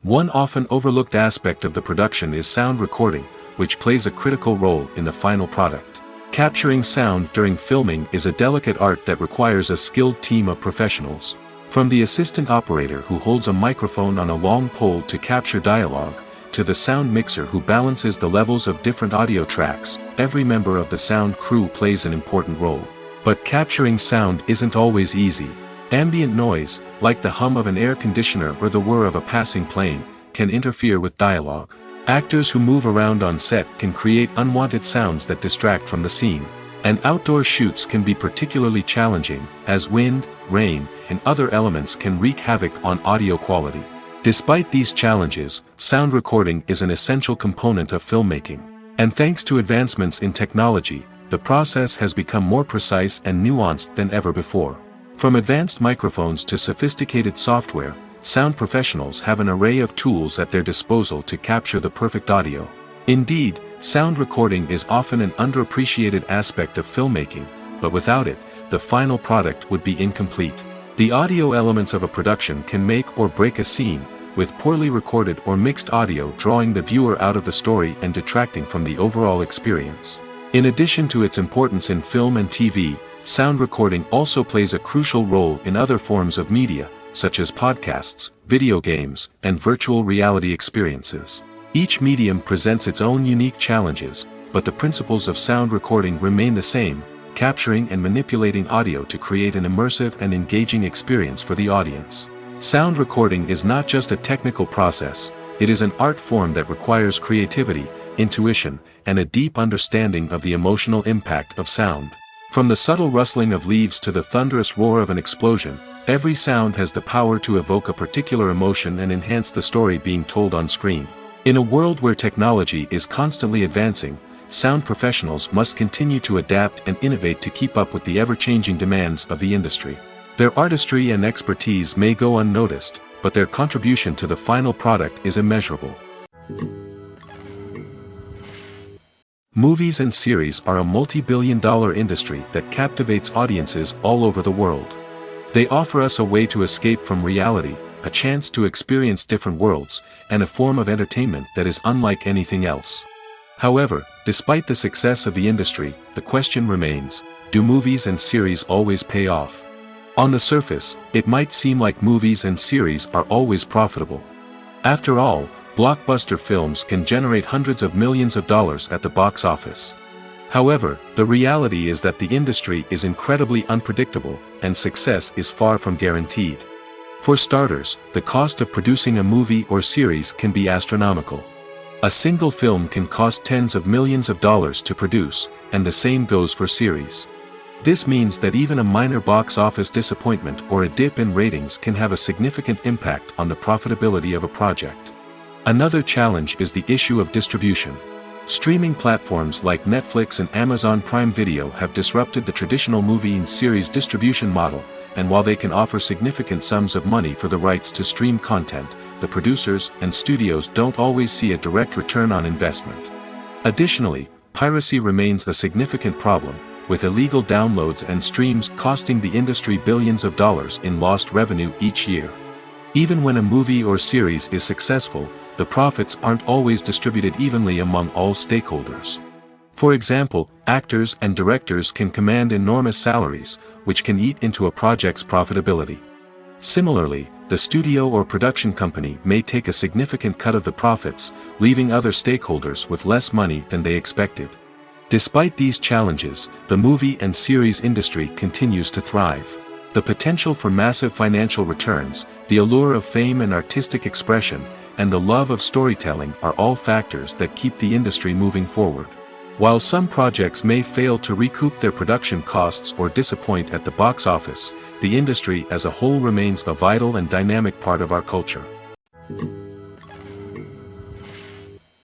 One often overlooked aspect of the production is sound recording, which plays a critical role in the final product. Capturing sound during filming is a delicate art that requires a skilled team of professionals. From the assistant operator who holds a microphone on a long pole to capture dialogue, to the sound mixer who balances the levels of different audio tracks, every member of the sound crew plays an important role. But capturing sound isn't always easy. Ambient noise, like the hum of an air conditioner or the whir of a passing plane, can interfere with dialogue. Actors who move around on set can create unwanted sounds that distract from the scene. And outdoor shoots can be particularly challenging, as wind, rain, and other elements can wreak havoc on audio quality. Despite these challenges, sound recording is an essential component of filmmaking. And thanks to advancements in technology, the process has become more precise and nuanced than ever before. From advanced microphones to sophisticated software, sound professionals have an array of tools at their disposal to capture the perfect audio. Indeed, sound recording is often an underappreciated aspect of filmmaking, but without it, the final product would be incomplete. The audio elements of a production can make or break a scene, with poorly recorded or mixed audio drawing the viewer out of the story and detracting from the overall experience. In addition to its importance in film and TV, sound recording also plays a crucial role in other forms of media, such as podcasts, video games, and virtual reality experiences. Each medium presents its own unique challenges, but the principles of sound recording remain the same, capturing and manipulating audio to create an immersive and engaging experience for the audience. Sound recording is not just a technical process, it is an art form that requires creativity, intuition, and a deep understanding of the emotional impact of sound. From the subtle rustling of leaves to the thunderous roar of an explosion, every sound has the power to evoke a particular emotion and enhance the story being told on screen. In a world where technology is constantly advancing, sound professionals must continue to adapt and innovate to keep up with the ever-changing demands of the industry. Their artistry and expertise may go unnoticed, but their contribution to the final product is immeasurable. Movies and series are a multi-billion-dollar industry that captivates audiences all over the world. They offer us a way to escape from reality, a chance to experience different worlds, and a form of entertainment that is unlike anything else. However, despite the success of the industry, the question remains, do movies and series always pay off? On the surface, it might seem like movies and series are always profitable. After all, blockbuster films can generate hundreds of millions of dollars at the box office. However, the reality is that the industry is incredibly unpredictable, and success is far from guaranteed. For starters, the cost of producing a movie or series can be astronomical. A single film can cost tens of millions of dollars to produce, and the same goes for series. This means that even a minor box office disappointment or a dip in ratings can have a significant impact on the profitability of a project. Another challenge is the issue of distribution. Streaming platforms like Netflix and Amazon Prime Video have disrupted the traditional movie and series distribution model, and while they can offer significant sums of money for the rights to stream content, the producers and studios don't always see a direct return on investment. Additionally, piracy remains a significant problem, with illegal downloads and streams costing the industry billions of dollars in lost revenue each year. Even when a movie or series is successful, the profits aren't always distributed evenly among all stakeholders. For example, actors and directors can command enormous salaries, which can eat into a project's profitability. Similarly, the studio or production company may take a significant cut of the profits, leaving other stakeholders with less money than they expected. Despite these challenges, the movie and series industry continues to thrive. The potential for massive financial returns, the allure of fame and artistic expression, and the love of storytelling are all factors that keep the industry moving forward. While some projects may fail to recoup their production costs or disappoint at the box office, the industry as a whole remains a vital and dynamic part of our culture.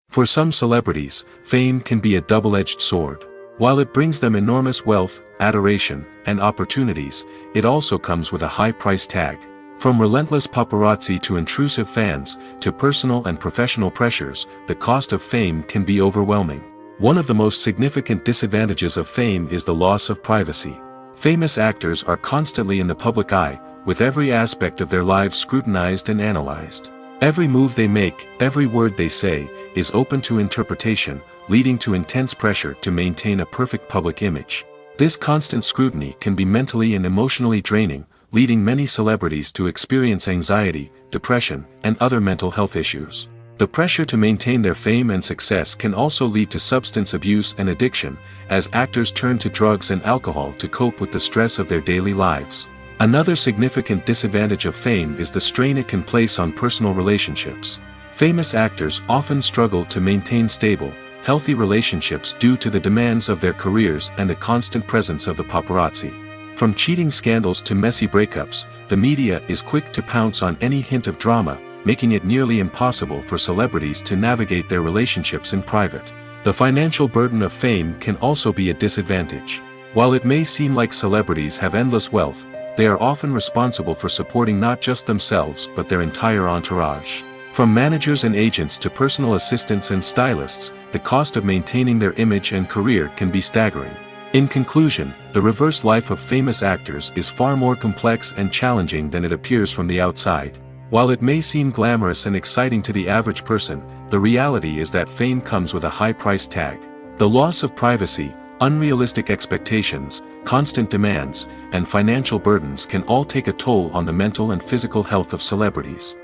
For some celebrities, fame can be a double-edged sword. While it brings them enormous wealth, adoration, and opportunities, it also comes with a high price tag. From relentless paparazzi to intrusive fans, to personal and professional pressures, the cost of fame can be overwhelming. One of the most significant disadvantages of fame is the loss of privacy. Famous actors are constantly in the public eye, with every aspect of their lives scrutinized and analyzed. Every move they make, every word they say, is open to interpretation, leading to intense pressure to maintain a perfect public image. This constant scrutiny can be mentally and emotionally draining, leading many celebrities to experience anxiety, depression, and other mental health issues. The pressure to maintain their fame and success can also lead to substance abuse and addiction, as actors turn to drugs and alcohol to cope with the stress of their daily lives. Another significant disadvantage of fame is the strain it can place on personal relationships. Famous actors often struggle to maintain stable, healthy relationships due to the demands of their careers and the constant presence of the paparazzi. From cheating scandals to messy breakups, the media is quick to pounce on any hint of drama, making it nearly impossible for celebrities to navigate their relationships in private. The financial burden of fame can also be a disadvantage. While it may seem like celebrities have endless wealth, they are often responsible for supporting not just themselves but their entire entourage. From managers and agents to personal assistants and stylists, the cost of maintaining their image and career can be staggering. In conclusion, the reverse life of famous actors is far more complex and challenging than it appears from the outside. While it may seem glamorous and exciting to the average person, the reality is that fame comes with a high price tag. The loss of privacy, unrealistic expectations, constant demands, and financial burdens can all take a toll on the mental and physical health of celebrities.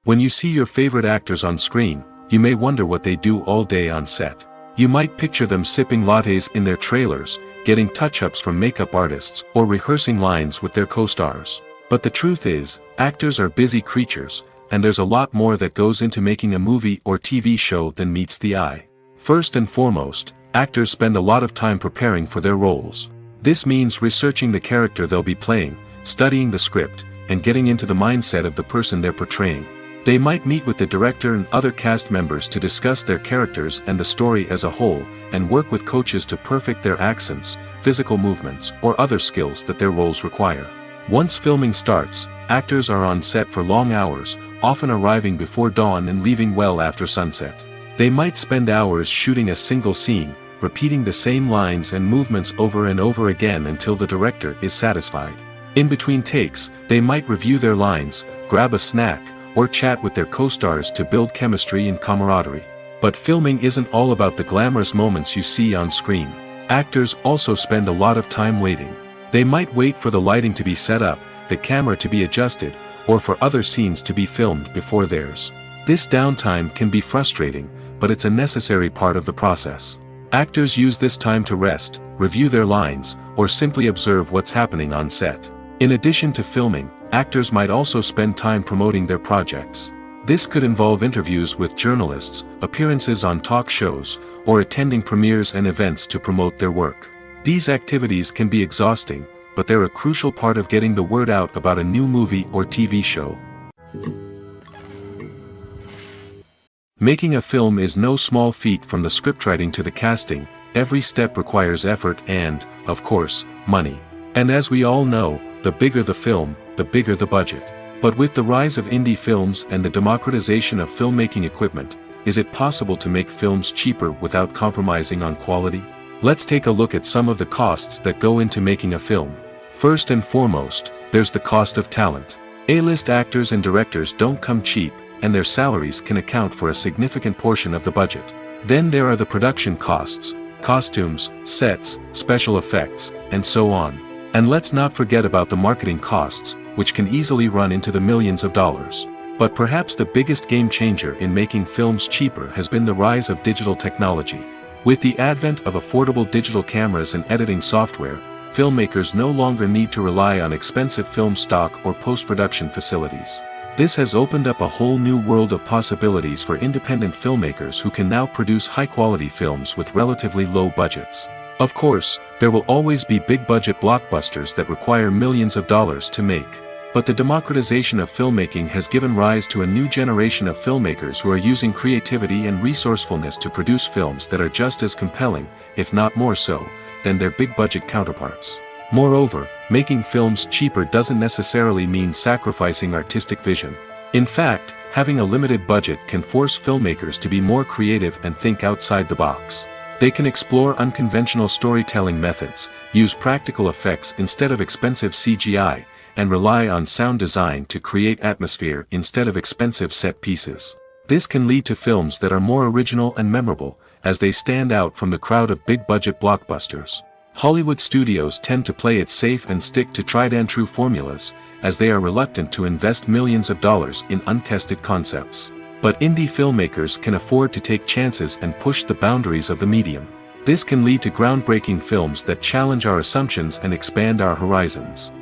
When you see your favorite actors on screen, you may wonder what they do all day on set. You might picture them sipping lattes in their trailers, getting touch-ups from makeup artists, or rehearsing lines with their co-stars. But the truth is, actors are busy creatures, and there's a lot more that goes into making a movie or TV show than meets the eye. First and foremost, actors spend a lot of time preparing for their roles. This means researching the character they'll be playing, studying the script, and getting into the mindset of the person they're portraying. They might meet with the director and other cast members to discuss their characters and the story as a whole, and work with coaches to perfect their accents, physical movements, or other skills that their roles require. Once filming starts, actors are on set for long hours, often arriving before dawn and leaving well after sunset. They might spend hours shooting a single scene, repeating the same lines and movements over and over again until the director is satisfied. In between takes, they might review their lines, grab a snack, or chat with their co-stars to build chemistry and camaraderie. But filming isn't all about the glamorous moments you see on screen. Actors also spend a lot of time waiting. They might wait for the lighting to be set up, the camera to be adjusted, or for other scenes to be filmed before theirs. This downtime can be frustrating, but it's a necessary part of the process. Actors use this time to rest, review their lines, or simply observe what's happening on set. In addition to filming, actors might also spend time promoting their projects. This could involve interviews with journalists, appearances on talk shows, or attending premieres and events to promote their work. These activities can be exhausting, but they're a crucial part of getting the word out about a new movie or TV show. Making a film is no small feat. From the scriptwriting to the casting, every step requires effort and, of course, money. And as we all know, the bigger the film, the bigger the budget. But with the rise of indie films and the democratization of filmmaking equipment, is it possible to make films cheaper without compromising on quality? Let's take a look at some of the costs that go into making a film. First and foremost, there's the cost of talent. A-list actors and directors don't come cheap, and their salaries can account for a significant portion of the budget. Then there are the production costs, costumes, sets, special effects, and so on. And let's not forget about the marketing costs, which can easily run into the millions of dollars. But perhaps the biggest game changer in making films cheaper has been the rise of digital technology. With the advent of affordable digital cameras and editing software, filmmakers no longer need to rely on expensive film stock or post-production facilities. This has opened up a whole new world of possibilities for independent filmmakers who can now produce high-quality films with relatively low budgets. Of course, there will always be big-budget blockbusters that require millions of dollars to make. But the democratization of filmmaking has given rise to a new generation of filmmakers who are using creativity and resourcefulness to produce films that are just as compelling, if not more so, than their big-budget counterparts. Moreover, making films cheaper doesn't necessarily mean sacrificing artistic vision. In fact, having a limited budget can force filmmakers to be more creative and think outside the box. They can explore unconventional storytelling methods, use practical effects instead of expensive CGI, and rely on sound design to create atmosphere instead of expensive set pieces. This can lead to films that are more original and memorable, as they stand out from the crowd of big-budget blockbusters. Hollywood studios tend to play it safe and stick to tried-and-true formulas, as they are reluctant to invest millions of dollars in untested concepts. But indie filmmakers can afford to take chances and push the boundaries of the medium. This can lead to groundbreaking films that challenge our assumptions and expand our horizons.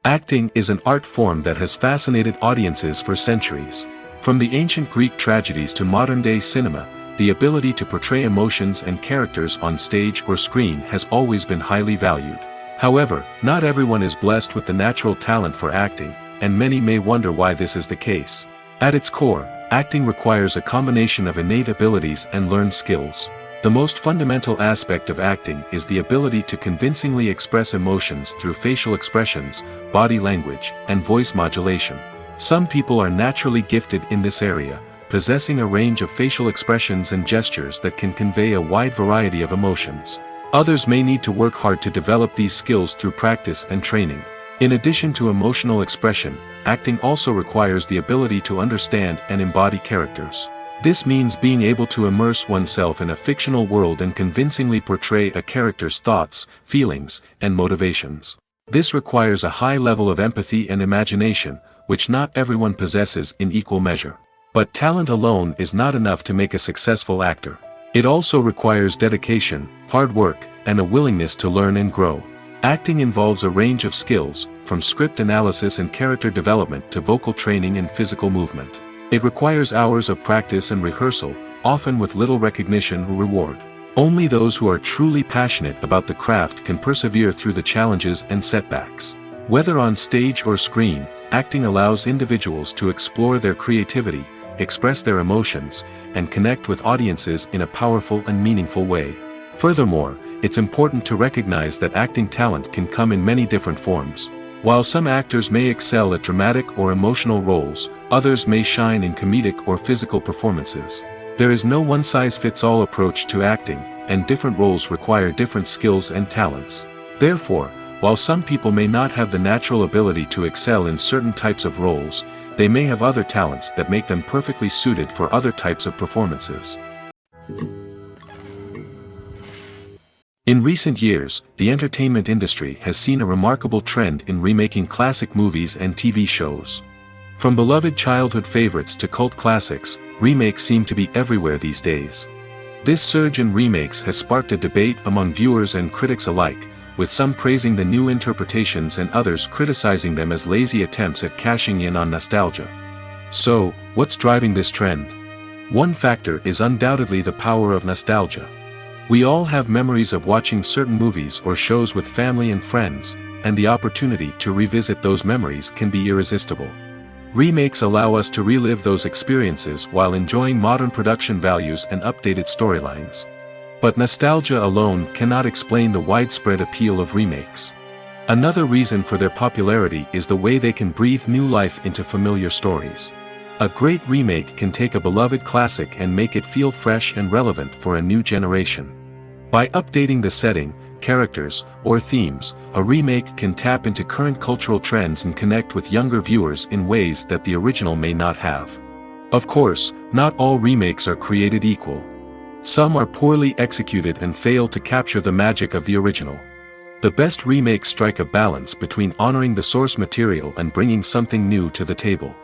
Acting is an art form that has fascinated audiences for centuries. From the ancient Greek tragedies to modern-day cinema, the ability to portray emotions and characters on stage or screen has always been highly valued. However, not everyone is blessed with the natural talent for acting, and many may wonder why this is the case. At its core, acting requires a combination of innate abilities and learned skills. The most fundamental aspect of acting is the ability to convincingly express emotions through facial expressions, body language, and voice modulation. Some people are naturally gifted in this area, possessing a range of facial expressions and gestures that can convey a wide variety of emotions. Others may need to work hard to develop these skills through practice and training. In addition to emotional expression, acting also requires the ability to understand and embody characters. This means being able to immerse oneself in a fictional world and convincingly portray a character's thoughts, feelings, and motivations. This requires a high level of empathy and imagination, which not everyone possesses in equal measure. But talent alone is not enough to make a successful actor. It also requires dedication, hard work, and a willingness to learn and grow. Acting involves a range of skills, from script analysis and character development to vocal training and physical movement. It requires hours of practice and rehearsal, often with little recognition or reward. Only those who are truly passionate about the craft can persevere through the challenges and setbacks. Whether on stage or screen, acting allows individuals to explore their creativity, express their emotions, and connect with audiences in a powerful and meaningful way. Furthermore, it's important to recognize that acting talent can come in many different forms. While some actors may excel at dramatic or emotional roles, others may shine in comedic or physical performances. There is no one-size-fits-all approach to acting, and different roles require different skills and talents. Therefore, while some people may not have the natural ability to excel in certain types of roles, they may have other talents that make them perfectly suited for other types of performances. In recent years, the entertainment industry has seen a remarkable trend in remaking classic movies and TV shows. From beloved childhood favorites to cult classics, remakes seem to be everywhere these days. This surge in remakes has sparked a debate among viewers and critics alike, with some praising the new interpretations and others criticizing them as lazy attempts at cashing in on nostalgia. So, what's driving this trend? One factor is undoubtedly the power of nostalgia. We all have memories of watching certain movies or shows with family and friends, and the opportunity to revisit those memories can be irresistible. Remakes allow us to relive those experiences while enjoying modern production values and updated storylines. But nostalgia alone cannot explain the widespread appeal of remakes. Another reason for their popularity is the way they can breathe new life into familiar stories. A great remake can take a beloved classic and make it feel fresh and relevant for a new generation. By updating the setting, characters, or themes, a remake can tap into current cultural trends and connect with younger viewers in ways that the original may not have. Of course, not all remakes are created equal. Some are poorly executed and fail to capture the magic of the original. The best remakes strike a balance between honoring the source material and bringing something new to the table.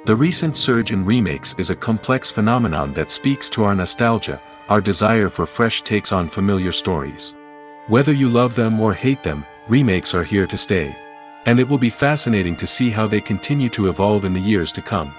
The recent surge in remakes is a complex phenomenon that speaks to our nostalgia, our desire for fresh takes on familiar stories. Whether you love them or hate them, remakes are here to stay. And it will be fascinating to see how they continue to evolve in the years to come.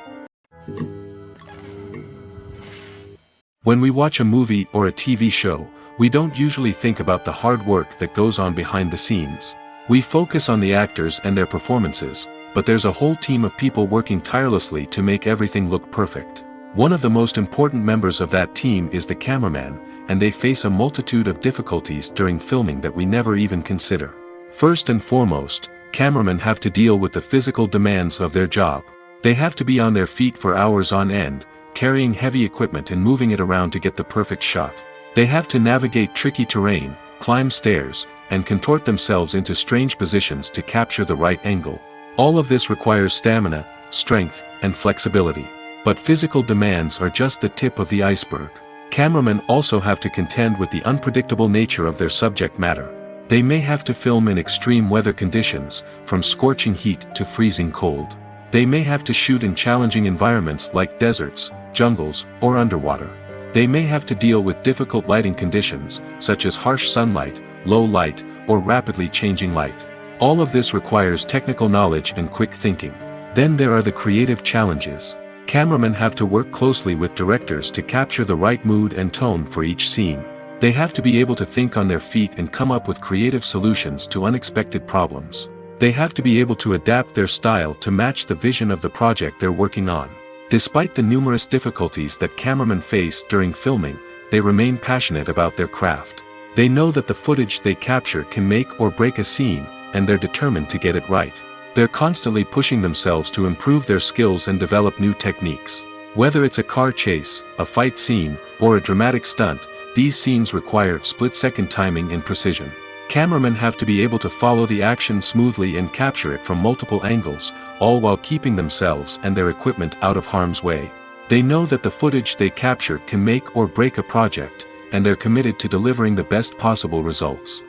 When we watch a movie or a TV show, we don't usually think about the hard work that goes on behind the scenes. We focus on the actors and their performances, but there's a whole team of people working tirelessly to make everything look perfect. One of the most important members of that team is the cameraman, and they face a multitude of difficulties during filming that we never even consider. First and foremost, cameramen have to deal with the physical demands of their job. They have to be on their feet for hours on end, carrying heavy equipment and moving it around to get the perfect shot. They have to navigate tricky terrain, climb stairs, and contort themselves into strange positions to capture the right angle. All of this requires stamina, strength, and flexibility. But physical demands are just the tip of the iceberg. Cameramen also have to contend with the unpredictable nature of their subject matter. They may have to film in extreme weather conditions, from scorching heat to freezing cold. They may have to shoot in challenging environments like deserts, jungles, or underwater. They may have to deal with difficult lighting conditions, such as harsh sunlight, low light, or rapidly changing light. All of this requires technical knowledge and quick thinking. Then there are the creative challenges. Cameramen have to work closely with directors to capture the right mood and tone for each scene. They have to be able to think on their feet and come up with creative solutions to unexpected problems. They have to be able to adapt their style to match the vision of the project they're working on. Despite the numerous difficulties that cameramen face during filming, they remain passionate about their craft. They know that the footage they capture can make or break a scene, and they're determined to get it right. They're constantly pushing themselves to improve their skills and develop new techniques. Whether it's a car chase, a fight scene, or a dramatic stunt, these scenes require split-second timing and precision. Cameramen have to be able to follow the action smoothly and capture it from multiple angles, all while keeping themselves and their equipment out of harm's way. They know that the footage they capture can make or break a project, and they're committed to delivering the best possible results.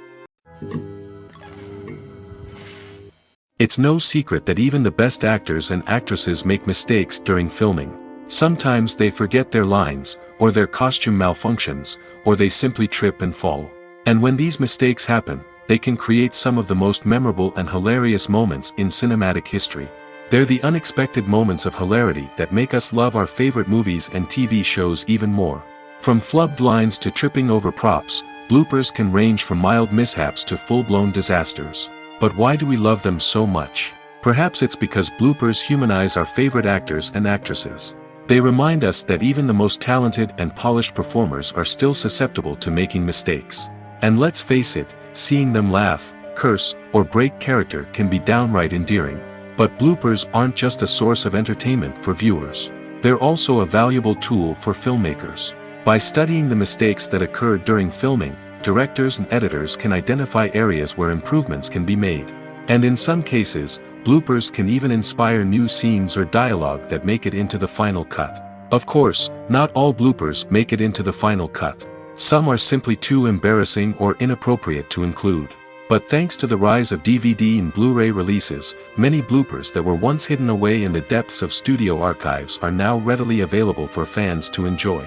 It's no secret that even the best actors and actresses make mistakes during filming. Sometimes they forget their lines, or their costume malfunctions, or they simply trip and fall. And when these mistakes happen, they can create some of the most memorable and hilarious moments in cinematic history. They're the unexpected moments of hilarity that make us love our favorite movies and TV shows even more. From flubbed lines to tripping over props, bloopers can range from mild mishaps to full-blown disasters. But why do we love them so much? Perhaps it's because bloopers humanize our favorite actors and actresses. They remind us that even the most talented and polished performers are still susceptible to making mistakes. And let's face it, seeing them laugh, curse, or break character can be downright endearing. But bloopers aren't just a source of entertainment for viewers. They're also a valuable tool for filmmakers. By studying the mistakes that occurred during filming, directors and editors can identify areas where improvements can be made. And in some cases, bloopers can even inspire new scenes or dialogue that make it into the final cut. Of course, not all bloopers make it into the final cut. Some are simply too embarrassing or inappropriate to include. But thanks to the rise of DVD and Blu-ray releases, many bloopers that were once hidden away in the depths of studio archives are now readily available for fans to enjoy.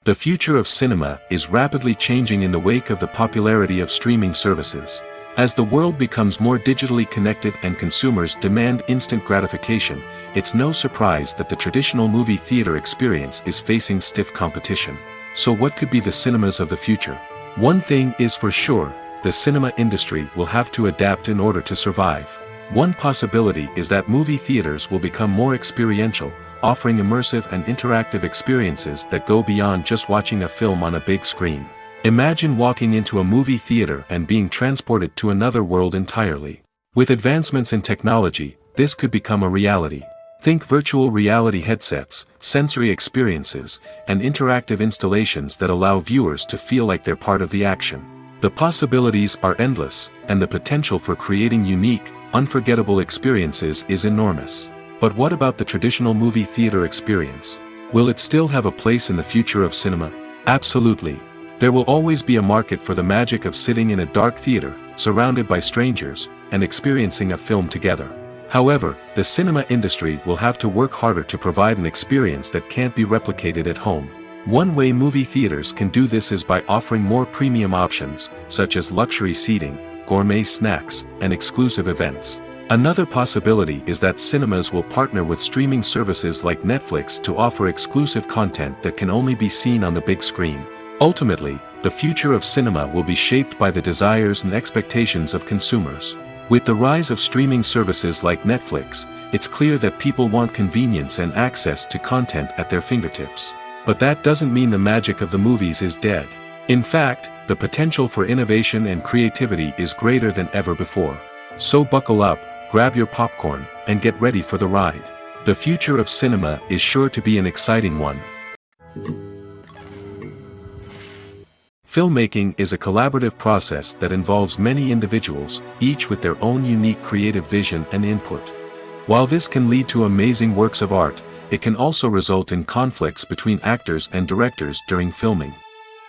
The future of cinema is rapidly changing in the wake of the popularity of streaming services. As the world becomes more digitally connected and consumers demand instant gratification, it's no surprise that the traditional movie theater experience is facing stiff competition. So what could be the cinemas of the future? One thing is for sure, the cinema industry will have to adapt in order to survive. One possibility is that movie theaters will become more experiential, offering immersive and interactive experiences that go beyond just watching a film on a big screen. Imagine walking into a movie theater and being transported to another world entirely. With advancements in technology, this could become a reality. Think virtual reality headsets, sensory experiences, and interactive installations that allow viewers to feel like they're part of the action. The possibilities are endless, and the potential for creating unique, unforgettable experiences is enormous. But what about the traditional movie theater experience? Will it still have a place in the future of cinema? Absolutely. There will always be a market for the magic of sitting in a dark theater, surrounded by strangers, and experiencing a film together. However, the cinema industry will have to work harder to provide an experience that can't be replicated at home. One way movie theaters can do this is by offering more premium options, such as luxury seating, gourmet snacks, and exclusive events. Another possibility is that cinemas will partner with streaming services like Netflix to offer exclusive content that can only be seen on the big screen. Ultimately, the future of cinema will be shaped by the desires and expectations of consumers. With the rise of streaming services like Netflix, it's clear that people want convenience and access to content at their fingertips. But that doesn't mean the magic of the movies is dead. In fact, the potential for innovation and creativity is greater than ever before. So buckle up, grab your popcorn, and get ready for the ride. The future of cinema is sure to be an exciting one. Filmmaking is a collaborative process that involves many individuals, each with their own unique creative vision and input. While this can lead to amazing works of art, it can also result in conflicts between actors and directors during filming.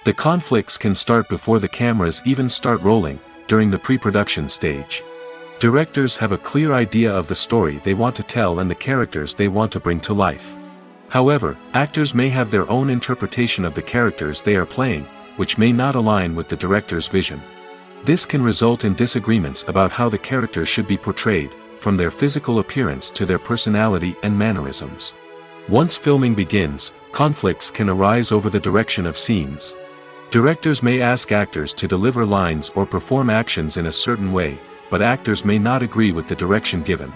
The conflicts can start before the cameras even start rolling, during the pre-production stage. Directors have a clear idea of the story they want to tell and the characters they want to bring to life. However, actors may have their own interpretation of the characters they are playing, which may not align with the director's vision. This can result in disagreements about how the characters should be portrayed, from their physical appearance to their personality and mannerisms. Once filming begins, conflicts can arise over the direction of scenes. Directors may ask actors to deliver lines or perform actions in a certain way, but actors may not agree with the direction given.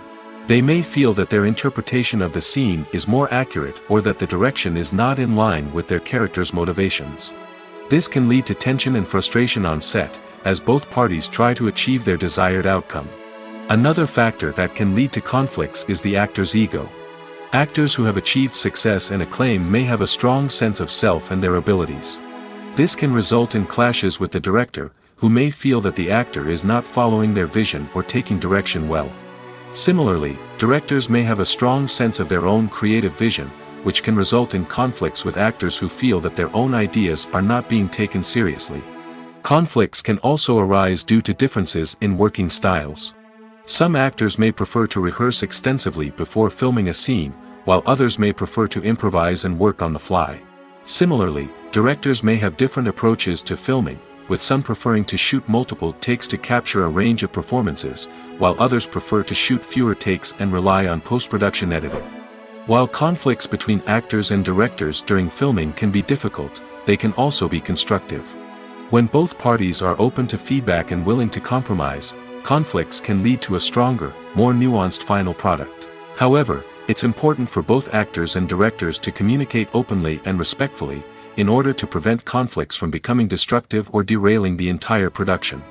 They may feel that their interpretation of the scene is more accurate or that the direction is not in line with their character's motivations. This can lead to tension and frustration on set, as both parties try to achieve their desired outcome. Another factor that can lead to conflicts is the actor's ego. Actors who have achieved success and acclaim may have a strong sense of self and their abilities. This can result in clashes with the director, who may feel that the actor is not following their vision or taking direction well. Similarly, directors may have a strong sense of their own creative vision, which can result in conflicts with actors who feel that their own ideas are not being taken seriously. Conflicts can also arise due to differences in working styles. Some actors may prefer to rehearse extensively before filming a scene, while others may prefer to improvise and work on the fly. Similarly, directors may have different approaches to filming, with some preferring to shoot multiple takes to capture a range of performances, while others prefer to shoot fewer takes and rely on post-production editing. While conflicts between actors and directors during filming can be difficult, they can also be constructive. When both parties are open to feedback and willing to compromise, conflicts can lead to a stronger, more nuanced final product. However, it's important for both actors and directors to communicate openly and respectfully, in order to prevent conflicts from becoming destructive or derailing the entire production.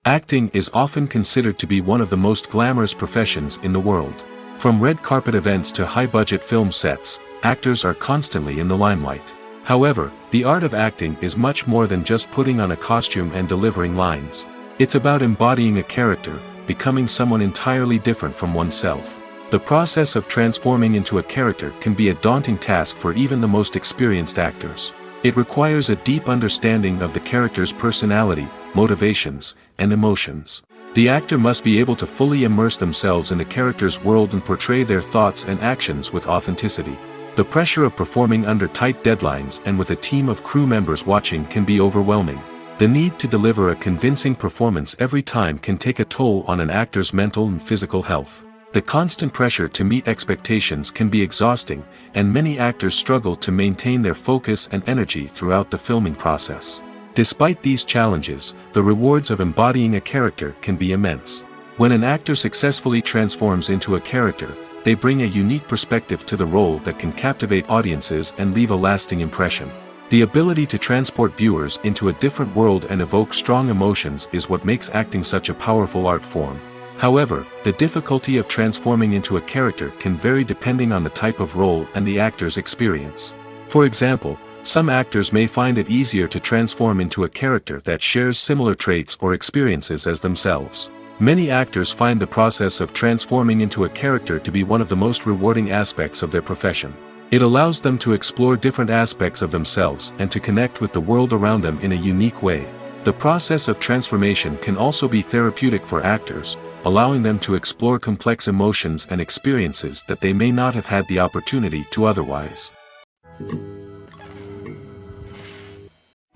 Acting is often considered to be one of the most glamorous professions in the world. From red carpet events to high-budget film sets, actors are constantly in the limelight. However, the art of acting is much more than just putting on a costume and delivering lines. It's about embodying a character, becoming someone entirely different from oneself. The process of transforming into a character can be a daunting task for even the most experienced actors. It requires a deep understanding of the character's personality, motivations, and emotions. The actor must be able to fully immerse themselves in the character's world and portray their thoughts and actions with authenticity. The pressure of performing under tight deadlines and with a team of crew members watching can be overwhelming. The need to deliver a convincing performance every time can take a toll on an actor's mental and physical health. The constant pressure to meet expectations can be exhausting, and many actors struggle to maintain their focus and energy throughout the filming process. Despite these challenges, the rewards of embodying a character can be immense. When an actor successfully transforms into a character, they bring a unique perspective to the role that can captivate audiences and leave a lasting impression. The ability to transport viewers into a different world and evoke strong emotions is what makes acting such a powerful art form. However, the difficulty of transforming into a character can vary depending on the type of role and the actor's experience. For example, some actors may find it easier to transform into a character that shares similar traits or experiences as themselves. Many actors find the process of transforming into a character to be one of the most rewarding aspects of their profession. It allows them to explore different aspects of themselves and to connect with the world around them in a unique way. The process of transformation can also be therapeutic for actors, allowing them to explore complex emotions and experiences that they may not have had the opportunity to otherwise.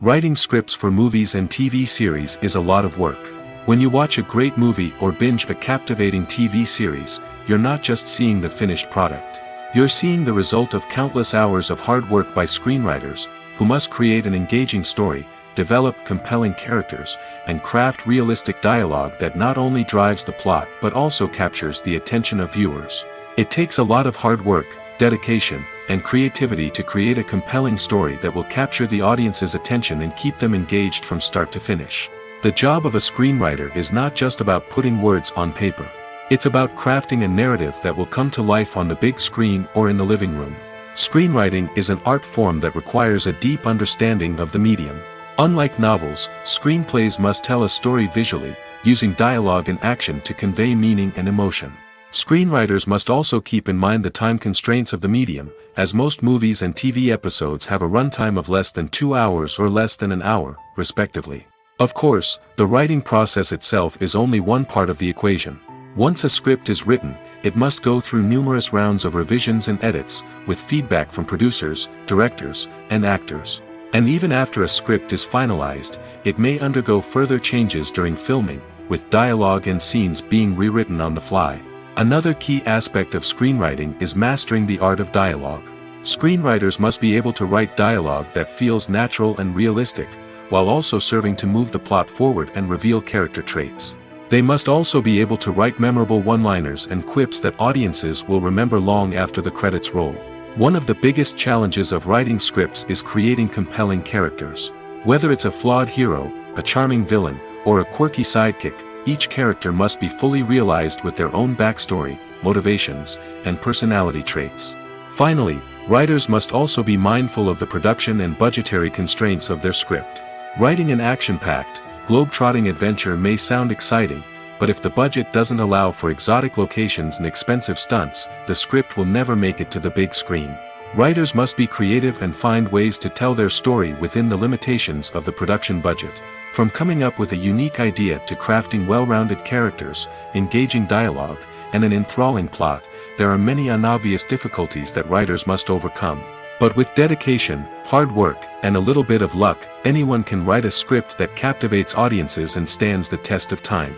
Writing scripts for movies and TV series is a lot of work. When you watch a great movie or binge a captivating TV series, you're not just seeing the finished product. You're seeing the result of countless hours of hard work by screenwriters, who must create an engaging story, develop compelling characters, and craft realistic dialogue that not only drives the plot but also captures the attention of viewers. It takes a lot of hard work, dedication, and creativity to create a compelling story that will capture the audience's attention and keep them engaged from start to finish. The job of a screenwriter is not just about putting words on paper. It's about crafting a narrative that will come to life on the big screen or in the living room. Screenwriting is an art form that requires a deep understanding of the medium. Unlike novels, screenplays must tell a story visually, using dialogue and action to convey meaning and emotion. Screenwriters must also keep in mind the time constraints of the medium, as most movies and TV episodes have a runtime of less than 2 hours or less than an hour, respectively. Of course, the writing process itself is only one part of the equation. Once a script is written, it must go through numerous rounds of revisions and edits, with feedback from producers, directors, and actors. And even after a script is finalized, it may undergo further changes during filming, with dialogue and scenes being rewritten on the fly. Another key aspect of screenwriting is mastering the art of dialogue. Screenwriters must be able to write dialogue that feels natural and realistic, while also serving to move the plot forward and reveal character traits. They must also be able to write memorable one-liners and quips that audiences will remember long after the credits roll. One of the biggest challenges of writing scripts is creating compelling characters. Whether it's a flawed hero, a charming villain, or a quirky sidekick, each character must be fully realized with their own backstory, motivations, and personality traits. Finally, writers must also be mindful of the production and budgetary constraints of their script. Writing an action-packed, globe-trotting adventure may sound exciting, but if the budget doesn't allow for exotic locations and expensive stunts, the script will never make it to the big screen. Writers must be creative and find ways to tell their story within the limitations of the production budget. From coming up with a unique idea to crafting well-rounded characters, engaging dialogue, and an enthralling plot, there are many unobvious difficulties that writers must overcome. But with dedication, hard work, and a little bit of luck, anyone can write a script that captivates audiences and stands the test of time.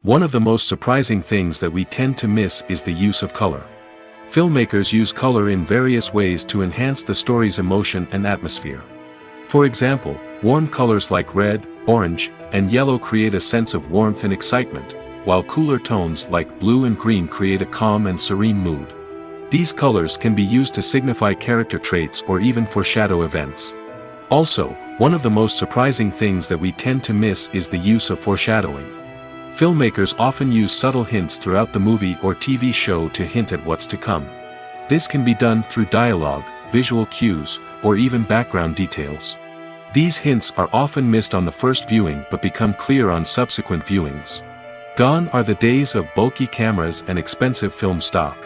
One of the most surprising things that we tend to miss is the use of color. Filmmakers use color in various ways to enhance the story's emotion and atmosphere. For example, warm colors like red, orange, and yellow create a sense of warmth and excitement, while cooler tones like blue and green create a calm and serene mood. These colors can be used to signify character traits or even foreshadow events. Also, one of the most surprising things that we tend to miss is the use of foreshadowing. Filmmakers often use subtle hints throughout the movie or TV show to hint at what's to come. This can be done through dialogue, visual cues, or even background details. These hints are often missed on the first viewing but become clear on subsequent viewings. Gone are the days of bulky cameras and expensive film stock.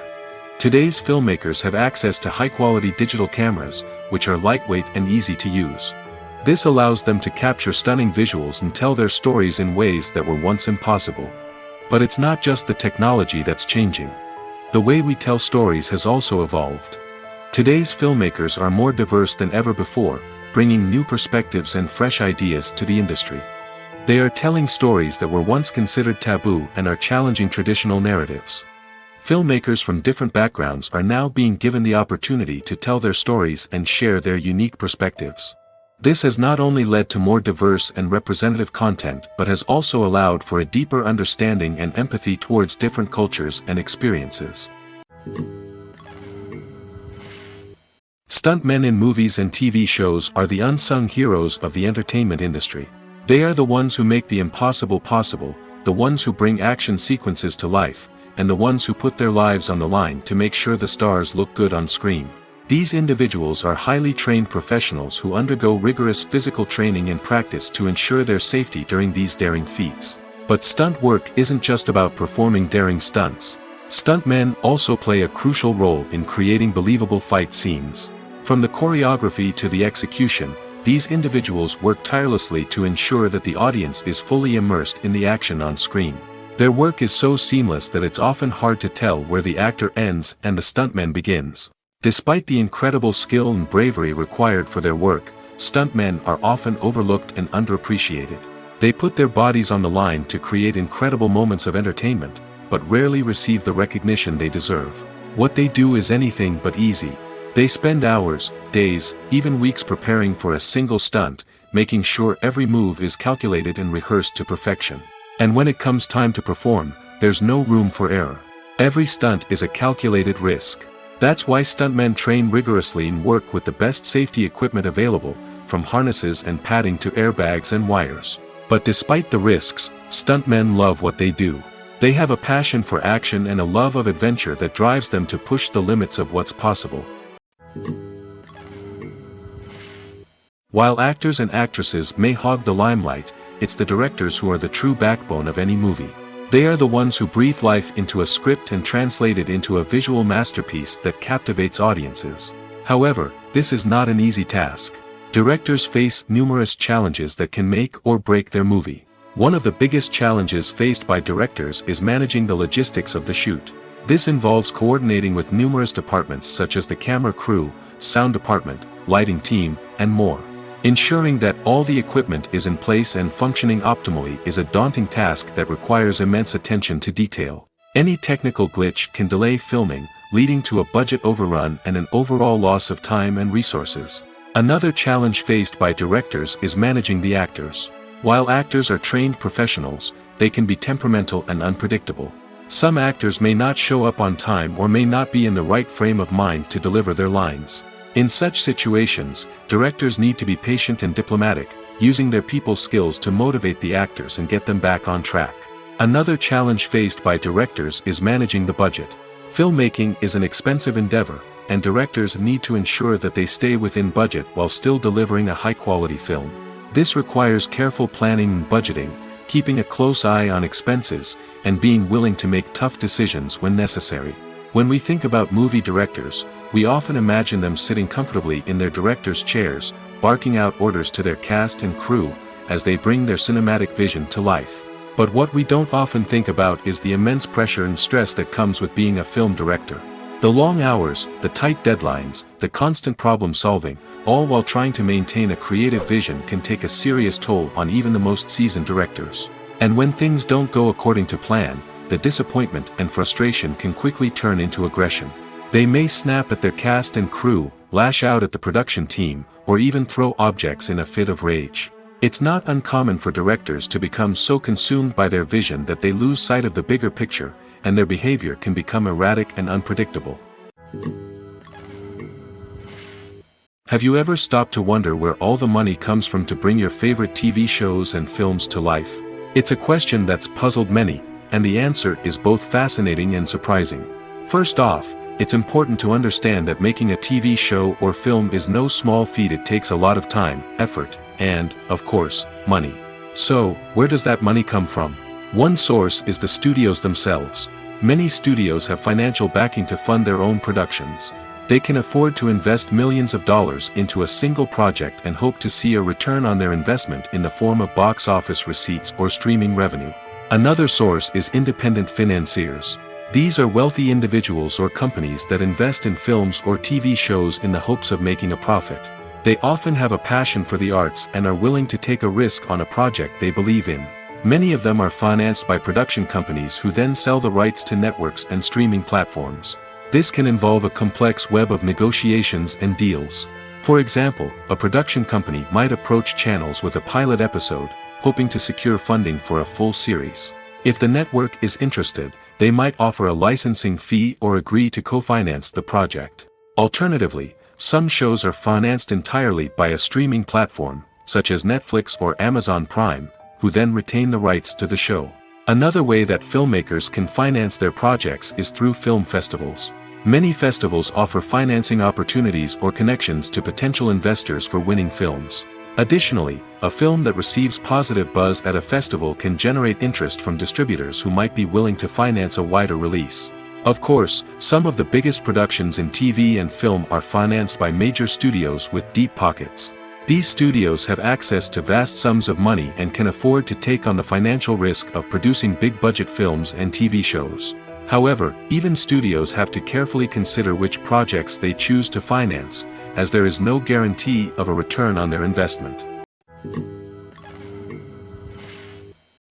Today's filmmakers have access to high-quality digital cameras, which are lightweight and easy to use. This allows them to capture stunning visuals and tell their stories in ways that were once impossible. But it's not just the technology that's changing. The way we tell stories has also evolved. Today's filmmakers are more diverse than ever before, bringing new perspectives and fresh ideas to the industry. They are telling stories that were once considered taboo and are challenging traditional narratives. Filmmakers from different backgrounds are now being given the opportunity to tell their stories and share their unique perspectives. This has not only led to more diverse and representative content but has also allowed for a deeper understanding and empathy towards different cultures and experiences. Stuntmen in movies and TV shows are the unsung heroes of the entertainment industry. They are the ones who make the impossible possible, the ones who bring action sequences to life, and the ones who put their lives on the line to make sure the stars look good on screen. These individuals are highly trained professionals who undergo rigorous physical training and practice to ensure their safety during these daring feats. But stunt work isn't just about performing daring stunts. Stuntmen also play a crucial role in creating believable fight scenes. From the choreography to the execution, these individuals work tirelessly to ensure that the audience is fully immersed in the action on screen. Their work is so seamless that it's often hard to tell where the actor ends and the stuntman begins. Despite the incredible skill and bravery required for their work, stuntmen are often overlooked and underappreciated. They put their bodies on the line to create incredible moments of entertainment, but rarely receive the recognition they deserve. What they do is anything but easy. They spend hours, days, even weeks preparing for a single stunt, making sure every move is calculated and rehearsed to perfection. And when it comes time to perform, there's no room for error. Every stunt is a calculated risk. That's why stuntmen train rigorously and work with the best safety equipment available, from harnesses and padding to airbags and wires. But despite the risks, stuntmen love what they do. They have a passion for action and a love of adventure that drives them to push the limits of what's possible. While actors and actresses may hog the limelight, it's the directors who are the true backbone of any movie. They are the ones who breathe life into a script and translate it into a visual masterpiece that captivates audiences. However, this is not an easy task. Directors face numerous challenges that can make or break their movie. One of the biggest challenges faced by directors is managing the logistics of the shoot. This involves coordinating with numerous departments such as the camera crew, sound department, lighting team, and more. Ensuring that all the equipment is in place and functioning optimally is a daunting task that requires immense attention to detail. Any technical glitch can delay filming, leading to a budget overrun and an overall loss of time and resources. Another challenge faced by directors is managing the actors. While actors are trained professionals, they can be temperamental and unpredictable. Some actors may not show up on time or may not be in the right frame of mind to deliver their lines. In such situations, directors need to be patient and diplomatic, using their people skills to motivate the actors and get them back on track. Another challenge faced by directors is managing the budget. Filmmaking is an expensive endeavor, and directors need to ensure that they stay within budget while still delivering a high-quality film. This requires careful planning and budgeting, keeping a close eye on expenses, and being willing to make tough decisions when necessary. When we think about movie directors, we often imagine them sitting comfortably in their director's chairs, barking out orders to their cast and crew, as they bring their cinematic vision to life. But what we don't often think about is the immense pressure and stress that comes with being a film director. The long hours, the tight deadlines, the constant problem solving, all while trying to maintain a creative vision can take a serious toll on even the most seasoned directors. And when things don't go according to plan, the disappointment and frustration can quickly turn into aggression. They may snap at their cast and crew, lash out at the production team, or even throw objects in a fit of rage. It's not uncommon for directors to become so consumed by their vision that they lose sight of the bigger picture, and their behavior can become erratic and unpredictable. Have you ever stopped to wonder where all the money comes from to bring your favorite TV shows and films to life? It's a question that's puzzled many, and the answer is both fascinating and surprising. First off, it's important to understand that making a TV show or film is no small feat. It takes a lot of time, effort, and, of course, money. So, where does that money come from? One source is the studios themselves. Many studios have financial backing to fund their own productions. They can afford to invest millions of dollars into a single project and hope to see a return on their investment in the form of box office receipts or streaming revenue. Another source is independent financiers. These are wealthy individuals or companies that invest in films or TV shows in the hopes of making a profit. They often have a passion for the arts and are willing to take a risk on a project they believe in. Many of them are financed by production companies who then sell the rights to networks and streaming platforms. This can involve a complex web of negotiations and deals. For example, a production company might approach channels with a pilot episode, hoping to secure funding for a full series. If the network is interested, they might offer a licensing fee or agree to co-finance the project. Alternatively, some shows are financed entirely by a streaming platform, such as Netflix or Amazon Prime, who then retain the rights to the show. Another way that filmmakers can finance their projects is through film festivals. Many festivals offer financing opportunities or connections to potential investors for winning films. Additionally, a film that receives positive buzz at a festival can generate interest from distributors who might be willing to finance a wider release. Of course, some of the biggest productions in TV and film are financed by major studios with deep pockets. These studios have access to vast sums of money and can afford to take on the financial risk of producing big-budget films and TV shows. However, even studios have to carefully consider which projects they choose to finance, as there is no guarantee of a return on their investment.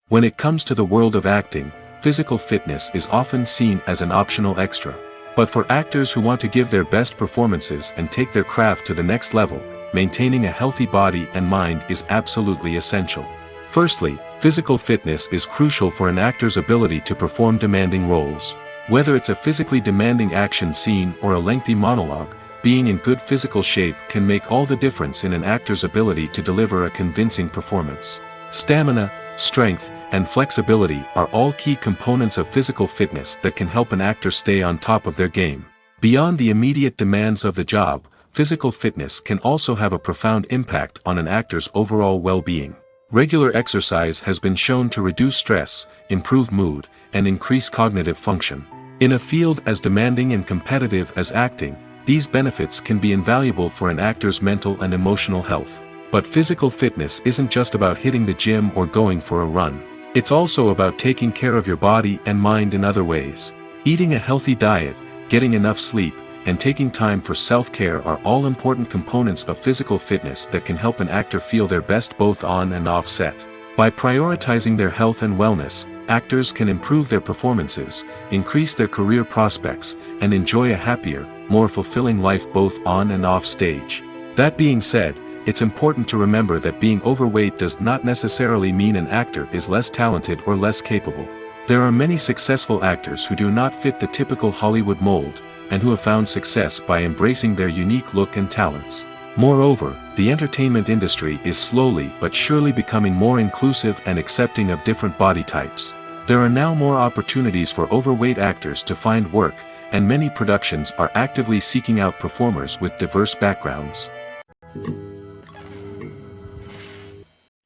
When it comes to the world of acting, physical fitness is often seen as an optional extra. But for actors who want to give their best performances and take their craft to the next level, maintaining a healthy body and mind is absolutely essential. Firstly, physical fitness is crucial for an actor's ability to perform demanding roles. Whether it's a physically demanding action scene or a lengthy monologue, being in good physical shape can make all the difference in an actor's ability to deliver a convincing performance. Stamina, strength, and flexibility are all key components of physical fitness that can help an actor stay on top of their game. Beyond the immediate demands of the job, physical fitness can also have a profound impact on an actor's overall well-being. Regular exercise has been shown to reduce stress, improve mood, and increase cognitive function. In a field as demanding and competitive as acting, these benefits can be invaluable for an actor's mental and emotional health. But physical fitness isn't just about hitting the gym or going for a run. It's also about taking care of your body and mind in other ways. Eating a healthy diet, getting enough sleep, and taking time for self-care are all important components of physical fitness that can help an actor feel their best both on and off set. By prioritizing their health and wellness, actors can improve their performances, increase their career prospects, and enjoy a happier, more fulfilling life both on and off stage. That being said, it's important to remember that being overweight does not necessarily mean an actor is less talented or less capable. There are many successful actors who do not fit the typical Hollywood mold, and who have found success by embracing their unique look and talents. Moreover, the entertainment industry is slowly but surely becoming more inclusive and accepting of different body types. There are now more opportunities for overweight actors to find work, and many productions are actively seeking out performers with diverse backgrounds.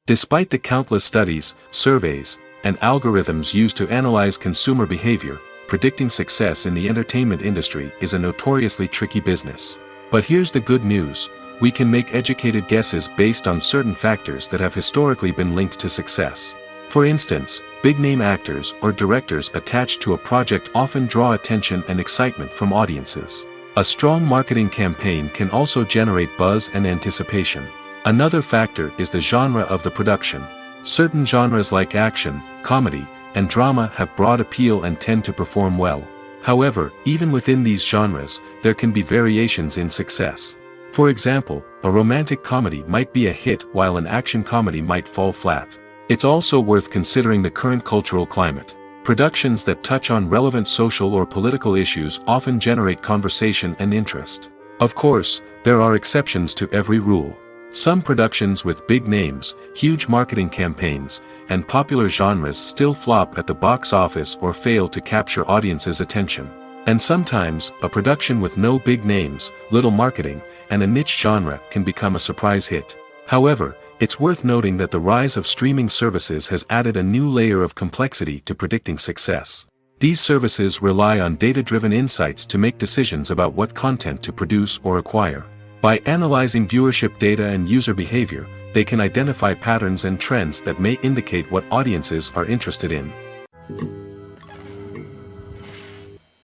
Despite the countless studies, surveys, and algorithms used to analyze consumer behavior, predicting success in the entertainment industry is a notoriously tricky business. But here's the good news: we can make educated guesses based on certain factors that have historically been linked to success. For instance, big-name actors or directors attached to a project often draw attention and excitement from audiences. A strong marketing campaign can also generate buzz and anticipation. Another factor is the genre of the production. Certain genres like action, comedy, and drama have broad appeal and tend to perform well. However, even within these genres, there can be variations in success. For example, a romantic comedy might be a hit while an action comedy might fall flat. It's also worth considering the current cultural climate. Productions that touch on relevant social or political issues often generate conversation and interest. Of course, there are exceptions to every rule. Some productions with big names, huge marketing campaigns, and popular genres still flop at the box office or fail to capture audiences' attention. And sometimes, a production with no big names, little marketing, and a niche genre can become a surprise hit. However, it's worth noting that the rise of streaming services has added a new layer of complexity to predicting success. These services rely on data-driven insights to make decisions about what content to produce or acquire. By analyzing viewership data and user behavior, they can identify patterns and trends that may indicate what audiences are interested in.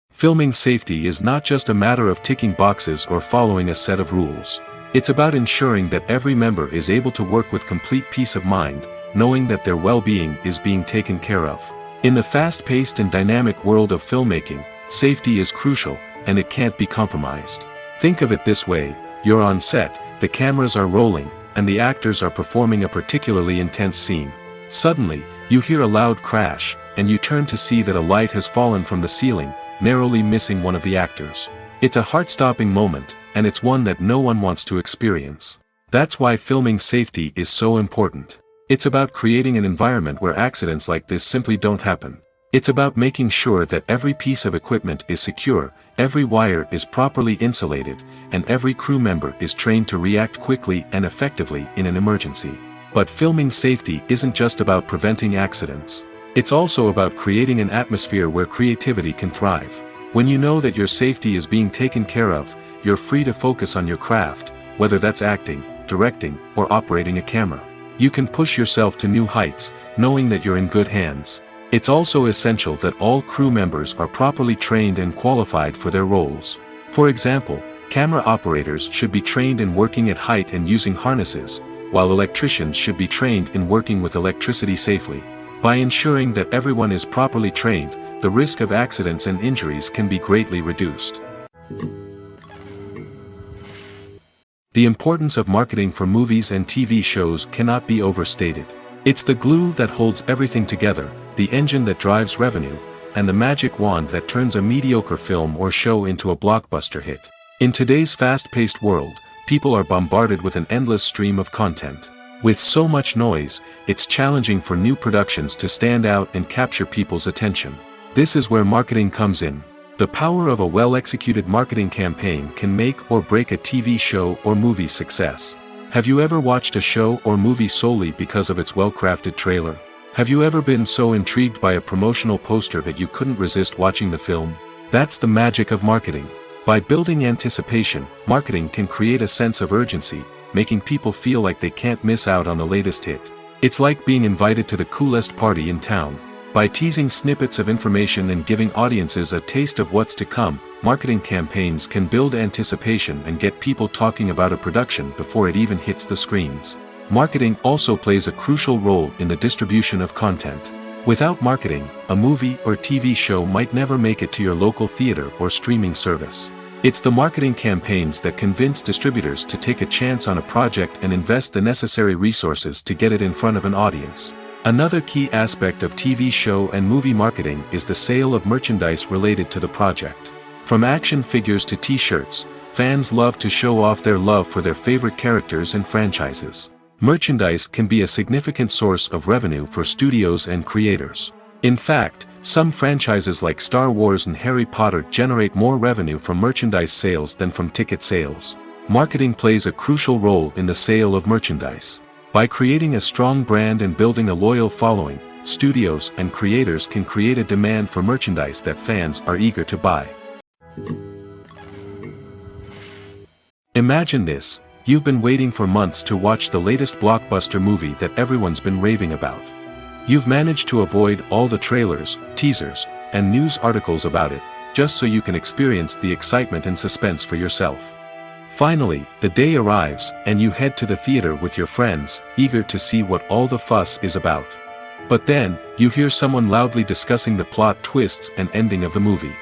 Filming safety is not just a matter of ticking boxes or following a set of rules. It's about ensuring that every member is able to work with complete peace of mind, knowing that their well-being is being taken care of. In the fast-paced and dynamic world of filmmaking, safety is crucial, and it can't be compromised. Think of it this way: you're on set, the cameras are rolling, and the actors are performing a particularly intense scene. Suddenly, you hear a loud crash, and you turn to see that a light has fallen from the ceiling, narrowly missing one of the actors. It's a heart-stopping moment, and it's one that no one wants to experience. That's why filming safety is so important. It's about creating an environment where accidents like this simply don't happen. It's about making sure that every piece of equipment is secure, every wire is properly insulated, and every crew member is trained to react quickly and effectively in an emergency. But filming safety isn't just about preventing accidents. It's also about creating an atmosphere where creativity can thrive. When you know that your safety is being taken care of, you're free to focus on your craft, whether that's acting, directing, or operating a camera. You can push yourself to new heights, knowing that you're in good hands. It's also essential that all crew members are properly trained and qualified for their roles. For example, camera operators should be trained in working at height and using harnesses, while electricians should be trained in working with electricity safely. By ensuring that everyone is properly trained, the risk of accidents and injuries can be greatly reduced. The importance of marketing for movies and TV shows cannot be overstated. It's the glue that holds everything together, the engine that drives revenue, and the magic wand that turns a mediocre film or show into a blockbuster hit. In today's fast-paced world, people are bombarded with an endless stream of content. With so much noise, it's challenging for new productions to stand out and capture people's attention. This is where marketing comes in. The power of a well-executed marketing campaign can make or break a TV show or movie's success. Have you ever watched a show or movie solely because of its well-crafted trailer? Have you ever been so intrigued by a promotional poster that you couldn't resist watching the film? That's the magic of marketing. By building anticipation, marketing can create a sense of urgency, making people feel like they can't miss out on the latest hit. It's like being invited to the coolest party in town. By teasing snippets of information and giving audiences a taste of what's to come, marketing campaigns can build anticipation and get people talking about a production before it even hits the screens. Marketing also plays a crucial role in the distribution of content. Without marketing, a movie or TV show might never make it to your local theater or streaming service. It's the marketing campaigns that convince distributors to take a chance on a project and invest the necessary resources to get it in front of an audience. Another key aspect of TV show and movie marketing is the sale of merchandise related to the project. From action figures to t-shirts, fans love to show off their love for their favorite characters and franchises. Merchandise can be a significant source of revenue for studios and creators. In fact, some franchises like Star Wars and Harry Potter generate more revenue from merchandise sales than from ticket sales. Marketing plays a crucial role in the sale of merchandise. By creating a strong brand and building a loyal following, studios and creators can create a demand for merchandise that fans are eager to buy. Imagine this: you've been waiting for months to watch the latest blockbuster movie that everyone's been raving about. You've managed to avoid all the trailers, teasers, and news articles about it, just so you can experience the excitement and suspense for yourself. Finally, the day arrives, and you head to the theater with your friends, eager to see what all the fuss is about. But then, you hear someone loudly discussing the plot twists and ending of the movie.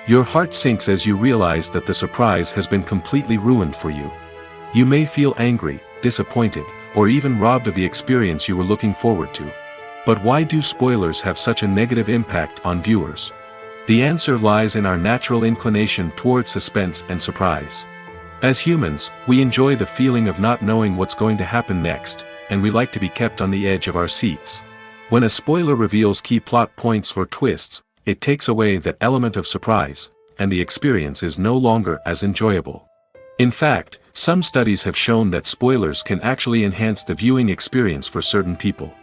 Your heart sinks as you realize that the surprise has been completely ruined for you. You may feel angry, disappointed, or even robbed of the experience you were looking forward to. But why do spoilers have such a negative impact on viewers? The answer lies in our natural inclination toward suspense and surprise. As humans, we enjoy the feeling of not knowing what's going to happen next, and we like to be kept on the edge of our seats. When a spoiler reveals key plot points or twists, it takes away that element of surprise, and the experience is no longer as enjoyable. In fact, some studies have shown that spoilers can actually enhance the viewing experience for certain people.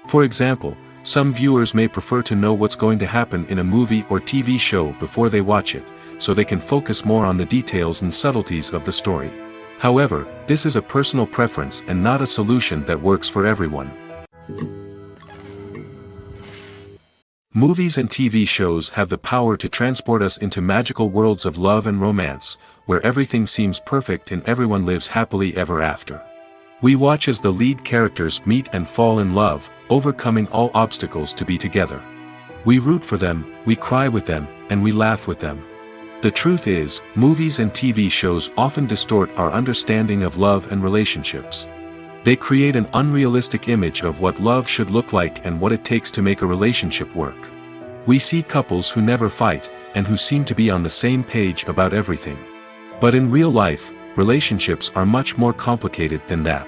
For example, some viewers may prefer to know what's going to happen in a movie or TV show before they watch it, so they can focus more on the details and subtleties of the story. However, this is a personal preference and not a solution that works for everyone. Movies and TV shows have the power to transport us into magical worlds of love and romance, where everything seems perfect and everyone lives happily ever after. We watch as the lead characters meet and fall in love, overcoming all obstacles to be together. We root for them, we cry with them, and we laugh with them. The truth is, movies and TV shows often distort our understanding of love and relationships. They create an unrealistic image of what love should look like and what it takes to make a relationship work. We see couples who never fight, and who seem to be on the same page about everything. But in real life, relationships are much more complicated than that.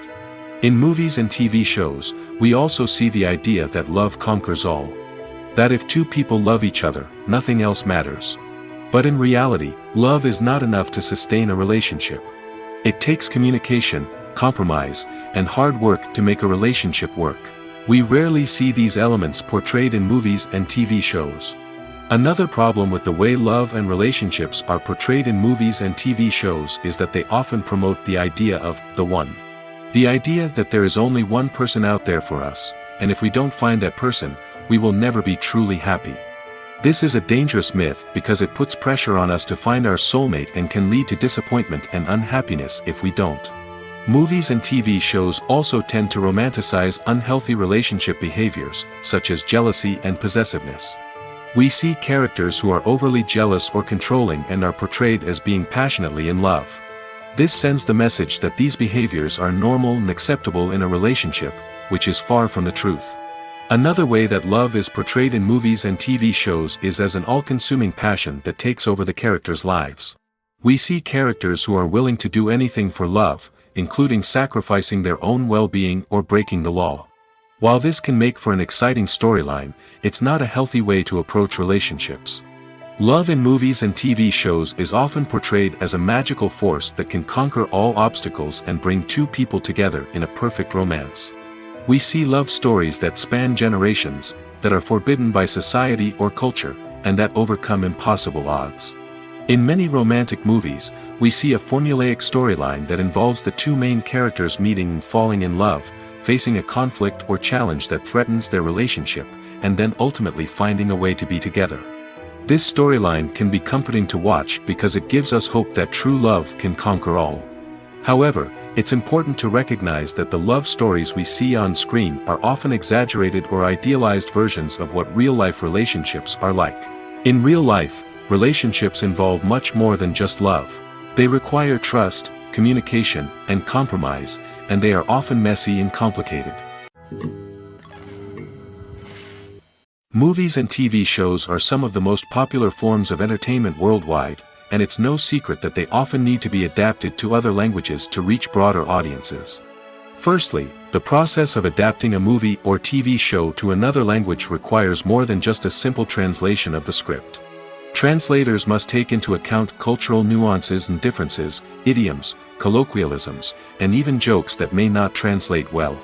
In movies and TV shows, we also see the idea that love conquers all. That if two people love each other, nothing else matters. But in reality, love is not enough to sustain a relationship. It takes communication, compromise, and hard work to make a relationship work. We rarely see these elements portrayed in movies and TV shows. Another problem with the way love and relationships are portrayed in movies and TV shows is that they often promote the idea of the one. The idea that there is only one person out there for us, and if we don't find that person, we will never be truly happy. This is a dangerous myth because it puts pressure on us to find our soulmate and can lead to disappointment and unhappiness if we don't. Movies and TV shows also tend to romanticize unhealthy relationship behaviors, such as jealousy and possessiveness. We see characters who are overly jealous or controlling and are portrayed as being passionately in love. This sends the message that these behaviors are normal and acceptable in a relationship, which is far from the truth. Another way that love is portrayed in movies and TV shows is as an all-consuming passion that takes over the characters' lives. We see characters who are willing to do anything for love, including sacrificing their own well-being or breaking the law. While this can make for an exciting storyline, it's not a healthy way to approach relationships. Love in movies and TV shows is often portrayed as a magical force that can conquer all obstacles and bring two people together in a perfect romance. We see love stories that span generations, that are forbidden by society or culture, and that overcome impossible odds. In many romantic movies, we see a formulaic storyline that involves the two main characters meeting and falling in love, facing a conflict or challenge that threatens their relationship, and then ultimately finding a way to be together. This storyline can be comforting to watch because it gives us hope that true love can conquer all. However, it's important to recognize that the love stories we see on screen are often exaggerated or idealized versions of what real-life relationships are like. In real life, relationships involve much more than just love. They require trust, communication, and compromise, and they are often messy and complicated. Movies and TV shows are some of the most popular forms of entertainment worldwide, and it's no secret that they often need to be adapted to other languages to reach broader audiences. Firstly, the process of adapting a movie or TV show to another language requires more than just a simple translation of the script. Translators must take into account cultural nuances and differences, idioms, colloquialisms, and even jokes that may not translate well.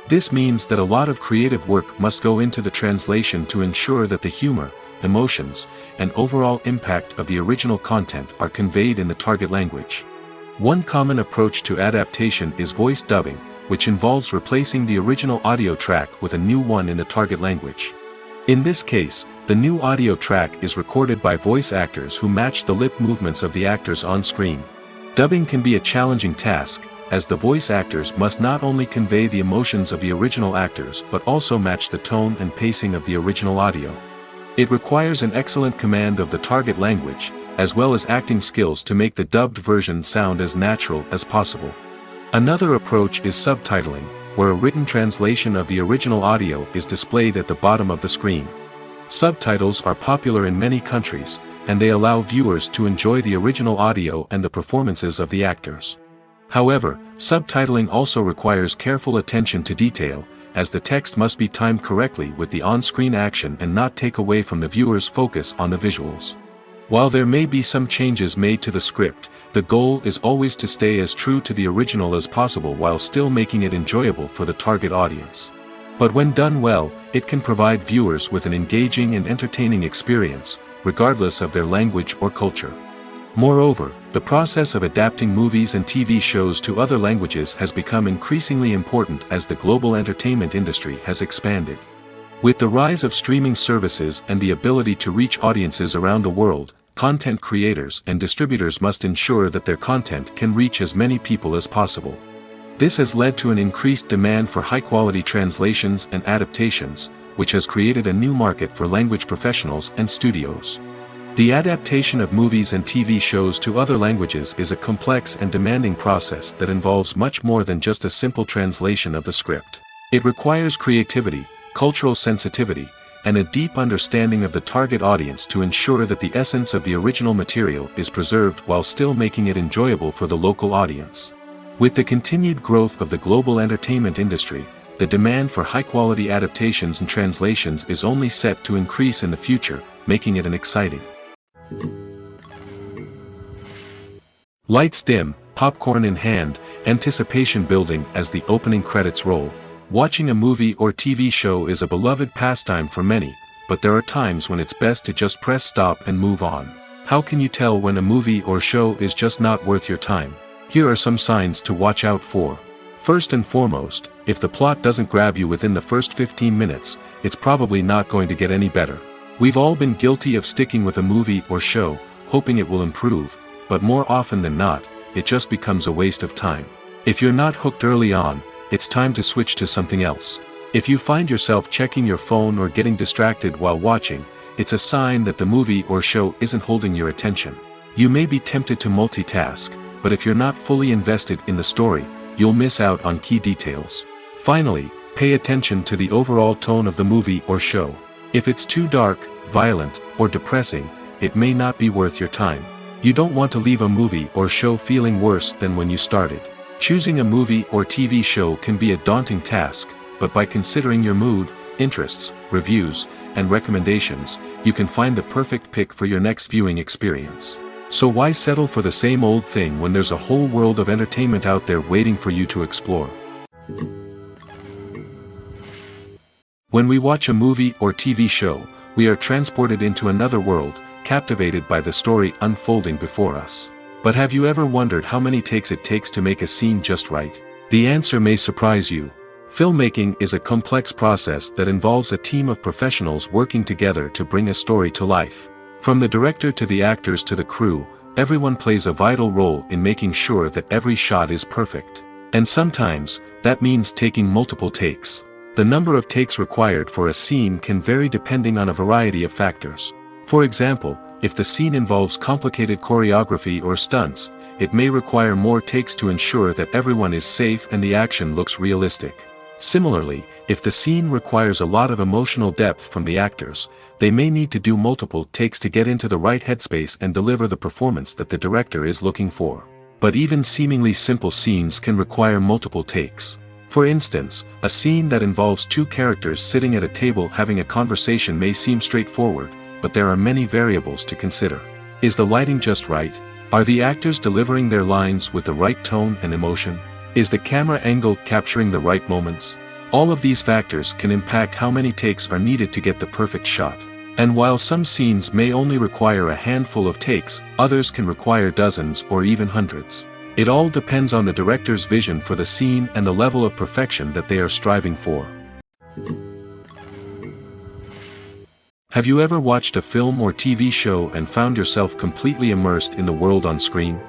This means that a lot of creative work must go into the translation to ensure that the humor, emotions, and overall impact of the original content are conveyed in the target language. One common approach to adaptation is voice dubbing, which involves replacing the original audio track with a new one in the target language. In this case, the new audio track is recorded by voice actors who match the lip movements of the actors on screen. Dubbing can be a challenging task, as the voice actors must not only convey the emotions of the original actors but also match the tone and pacing of the original audio. It requires an excellent command of the target language, as well as acting skills to make the dubbed version sound as natural as possible. Another approach is subtitling, where a written translation of the original audio is displayed at the bottom of the screen. Subtitles are popular in many countries, and they allow viewers to enjoy the original audio and the performances of the actors. However, subtitling also requires careful attention to detail, as the text must be timed correctly with the on-screen action and not take away from the viewer's focus on the visuals. While there may be some changes made to the script, the goal is always to stay as true to the original as possible while still making it enjoyable for the target audience. But when done well, it can provide viewers with an engaging and entertaining experience, regardless of their language or culture. Moreover, the process of adapting movies and TV shows to other languages has become increasingly important as the global entertainment industry has expanded. With the rise of streaming services and the ability to reach audiences around the world, content creators and distributors must ensure that their content can reach as many people as possible. This has led to an increased demand for high-quality translations and adaptations, which has created a new market for language professionals and studios. The adaptation of movies and TV shows to other languages is a complex and demanding process that involves much more than just a simple translation of the script. It requires creativity, cultural sensitivity, and a deep understanding of the target audience to ensure that the essence of the original material is preserved while still making it enjoyable for the local audience. With the continued growth of the global entertainment industry, the demand for high-quality adaptations and translations is only set to increase in the future, making it an exciting. Lights dim, popcorn in hand, anticipation building as the opening credits roll. Watching a movie or TV show is a beloved pastime for many, but there are times when it's best to just press stop and move on. How can you tell when a movie or show is just not worth your time? Here are some signs to watch out for. First and foremost, if the plot doesn't grab you within the first 15 minutes, it's probably not going to get any better. We've all been guilty of sticking with a movie or show, hoping it will improve, but more often than not, it just becomes a waste of time. If you're not hooked early on, it's time to switch to something else. If you find yourself checking your phone or getting distracted while watching, it's a sign that the movie or show isn't holding your attention. You may be tempted to multitask, but if you're not fully invested in the story, you'll miss out on key details. Finally, pay attention to the overall tone of the movie or show. If it's too dark, violent, or depressing, it may not be worth your time. You don't want to leave a movie or show feeling worse than when you started. Choosing a movie or TV show can be a daunting task, but by considering your mood, interests, reviews, and recommendations, you can find the perfect pick for your next viewing experience. So why settle for the same old thing when there's a whole world of entertainment out there waiting for you to explore? When we watch a movie or TV show, we are transported into another world, captivated by the story unfolding before us. But have you ever wondered how many takes it takes to make a scene just right? The answer may surprise you. Filmmaking is a complex process that involves a team of professionals working together to bring a story to life. From the director to the actors to the crew, everyone plays a vital role in making sure that every shot is perfect. And sometimes, that means taking multiple takes. The number of takes required for a scene can vary depending on a variety of factors. For example, if the scene involves complicated choreography or stunts, it may require more takes to ensure that everyone is safe and the action looks realistic. Similarly, if the scene requires a lot of emotional depth from the actors, they may need to do multiple takes to get into the right headspace and deliver the performance that the director is looking for. But even seemingly simple scenes can require multiple takes. For instance, a scene that involves two characters sitting at a table having a conversation may seem straightforward, but there are many variables to consider. Is the lighting just right? Are the actors delivering their lines with the right tone and emotion? Is the camera angle capturing the right moments? All of these factors can impact how many takes are needed to get the perfect shot. And while some scenes may only require a handful of takes, others can require dozens or even hundreds. It all depends on the director's vision for the scene and the level of perfection that they are striving for. Have you ever watched a film or TV show and found yourself completely immersed in the world on screen?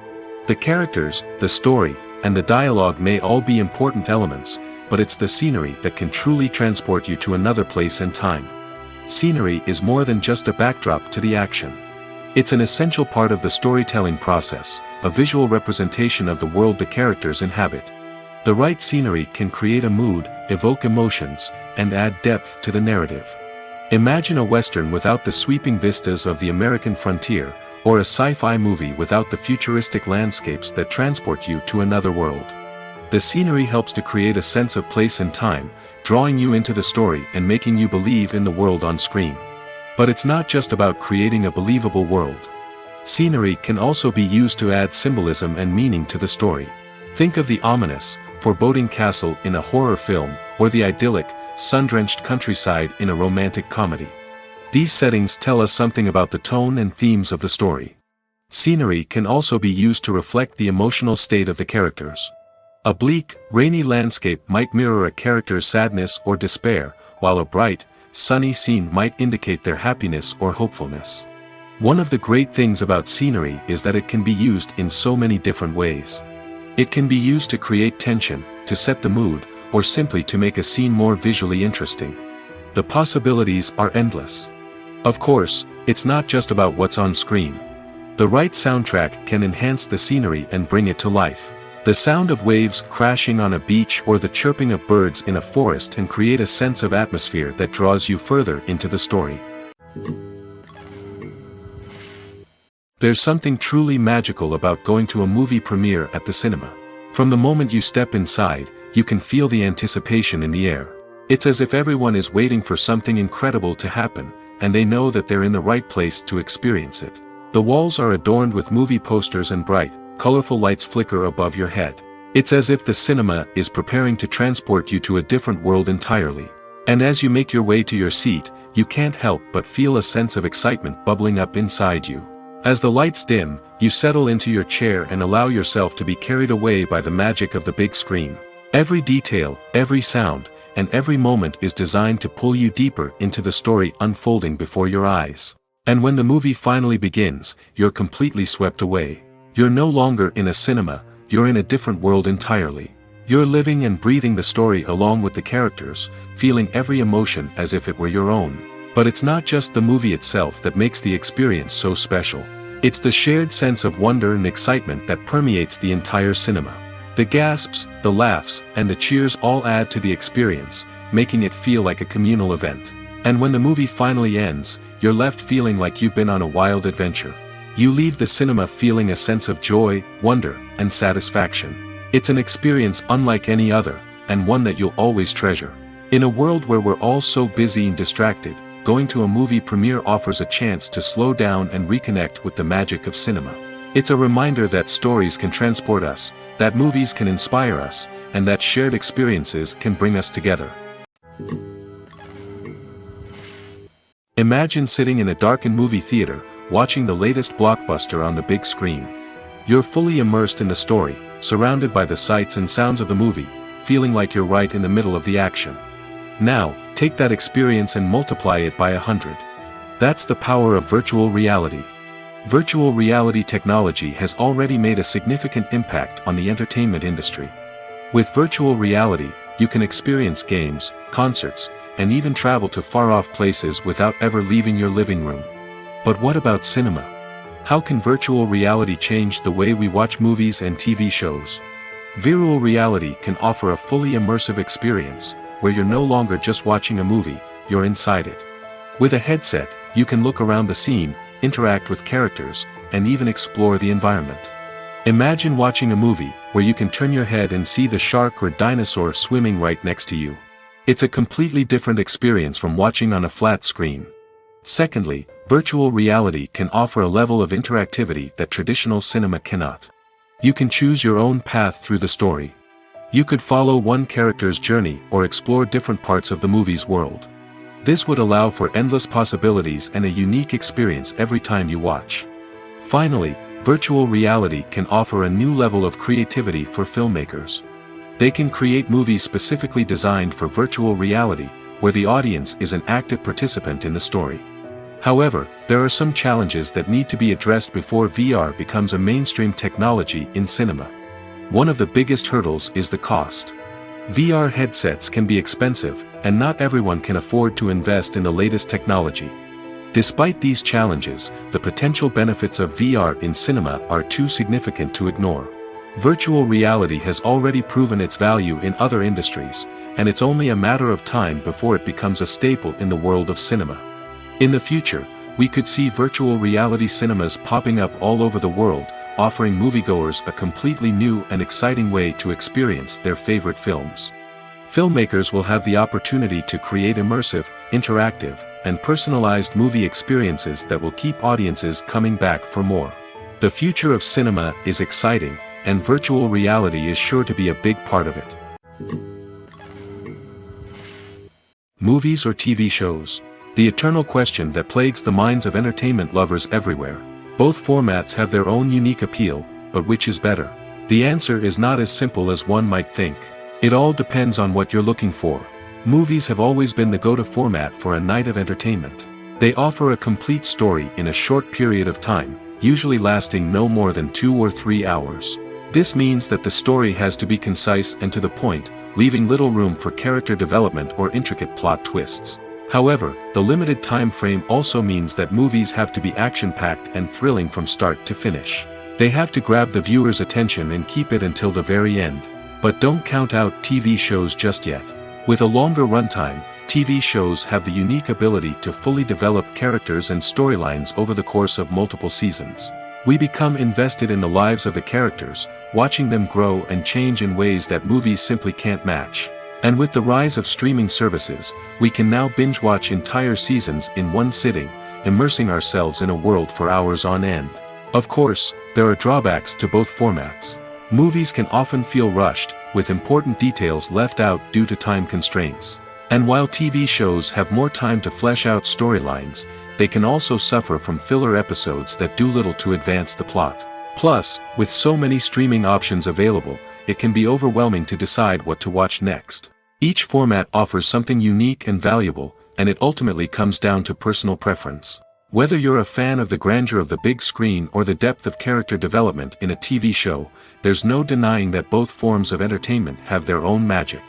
The characters, the story, and the dialogue may all be important elements, but it's the scenery that can truly transport you to another place and time. Scenery is more than just a backdrop to the action. It's an essential part of the storytelling process, a visual representation of the world the characters inhabit. The right scenery can create a mood, evoke emotions, and add depth to the narrative. Imagine a Western without the sweeping vistas of the American frontier, or a sci-fi movie without the futuristic landscapes that transport you to another world. The scenery helps to create a sense of place and time, drawing you into the story and making you believe in the world on screen. But it's not just about creating a believable world. Scenery can also be used to add symbolism and meaning to the story. Think of the ominous, foreboding castle in a horror film, or the idyllic, sun-drenched countryside in a romantic comedy. These settings tell us something about the tone and themes of the story. Scenery can also be used to reflect the emotional state of the characters. A bleak, rainy landscape might mirror a character's sadness or despair, while a bright, sunny scene might indicate their happiness or hopefulness. One of the great things about scenery is that it can be used in so many different ways. It can be used to create tension, to set the mood, or simply to make a scene more visually interesting. The possibilities are endless. Of course, it's not just about what's on screen. The right soundtrack can enhance the scenery and bring it to life. The sound of waves crashing on a beach or the chirping of birds in a forest can create a sense of atmosphere that draws you further into the story. There's something truly magical about going to a movie premiere at the cinema. From the moment you step inside, you can feel the anticipation in the air. It's as if everyone is waiting for something incredible to happen, and they know that they're in the right place to experience it. The walls are adorned with movie posters and bright, colorful lights flicker above your head. It's as if the cinema is preparing to transport you to a different world entirely. And as you make your way to your seat, you can't help but feel a sense of excitement bubbling up inside you. As the lights dim, you settle into your chair and allow yourself to be carried away by the magic of the big screen. Every detail, every sound, and every moment is designed to pull you deeper into the story unfolding before your eyes. And when the movie finally begins, you're completely swept away. You're no longer in a cinema, you're in a different world entirely. You're living and breathing the story along with the characters, feeling every emotion as if it were your own. But it's not just the movie itself that makes the experience so special. It's the shared sense of wonder and excitement that permeates the entire cinema. The gasps, the laughs, and the cheers all add to the experience, making it feel like a communal event. And when the movie finally ends, you're left feeling like you've been on a wild adventure. You leave the cinema feeling a sense of joy, wonder, and satisfaction. It's an experience unlike any other, and one that you'll always treasure. In a world where we're all so busy and distracted, going to a movie premiere offers a chance to slow down and reconnect with the magic of cinema. It's a reminder that stories can transport us, that movies can inspire us, and that shared experiences can bring us together. Imagine sitting in a darkened movie theater, watching the latest blockbuster on the big screen. You're fully immersed in the story, surrounded by the sights and sounds of the movie, feeling like you're right in the middle of the action. Now, take that experience and multiply it by 100. That's the power of virtual reality. Virtual reality technology has already made a significant impact on the entertainment industry. With virtual reality, you can experience games, concerts, and even travel to far-off places without ever leaving your living room. But what about cinema? How can virtual reality change the way we watch movies and TV shows? Virtual reality can offer a fully immersive experience, where you're no longer just watching a movie, you're inside it. With a headset, you can look around the scene, interact with characters, and even explore the environment. Imagine watching a movie where you can turn your head and see the shark or dinosaur swimming right next to you. It's a completely different experience from watching on a flat screen. Secondly, virtual reality can offer a level of interactivity that traditional cinema cannot. You can choose your own path through the story. You could follow one character's journey or explore different parts of the movie's world. This would allow for endless possibilities and a unique experience every time you watch. Finally, Virtual reality can offer a new level of creativity for filmmakers. They can create movies specifically designed for virtual reality, where the audience is an active participant in the story. However, there are some challenges that need to be addressed before VR becomes a mainstream technology in cinema. One of the biggest hurdles is the cost. VR headsets can be expensive, and not everyone can afford to invest in the latest technology. Despite these challenges, the potential benefits of VR in cinema are too significant to ignore. Virtual reality has already proven its value in other industries, and it's only a matter of time before it becomes a staple in the world of cinema. In the future, we could see virtual reality cinemas popping up all over the world, offering moviegoers a completely new and exciting way to experience their favorite films. Filmmakers will have the opportunity to create immersive, interactive, and personalized movie experiences that will keep audiences coming back for more. The future of cinema is exciting, and virtual reality is sure to be a big part of it. Movies or TV shows? The eternal question that plagues the minds of entertainment lovers everywhere. Both formats have their own unique appeal, but which is better? The answer is not as simple as one might think. It all depends on what you're looking for. Movies have always been the go-to format for a night of entertainment. They offer a complete story in a short period of time, usually lasting no more than 2 or 3 hours. This means that the story has to be concise and to the point, leaving little room for character development or intricate plot twists. However, the limited time frame also means that movies have to be action-packed and thrilling from start to finish. They have to grab the viewer's attention and keep it until the very end. But don't count out TV shows just yet. With a longer runtime, TV shows have the unique ability to fully develop characters and storylines over the course of multiple seasons. We become invested in the lives of the characters, watching them grow and change in ways that movies simply can't match. And with the rise of streaming services, we can now binge-watch entire seasons in one sitting, immersing ourselves in a world for hours on end. Of course, there are drawbacks to both formats. Movies can often feel rushed, with important details left out due to time constraints. And while TV shows have more time to flesh out storylines, they can also suffer from filler episodes that do little to advance the plot. Plus, with so many streaming options available, it can be overwhelming to decide what to watch next. Each format offers something unique and valuable, and it ultimately comes down to personal preference. Whether you're a fan of the grandeur of the big screen or the depth of character development in a TV show, there's no denying that both forms of entertainment have their own magic.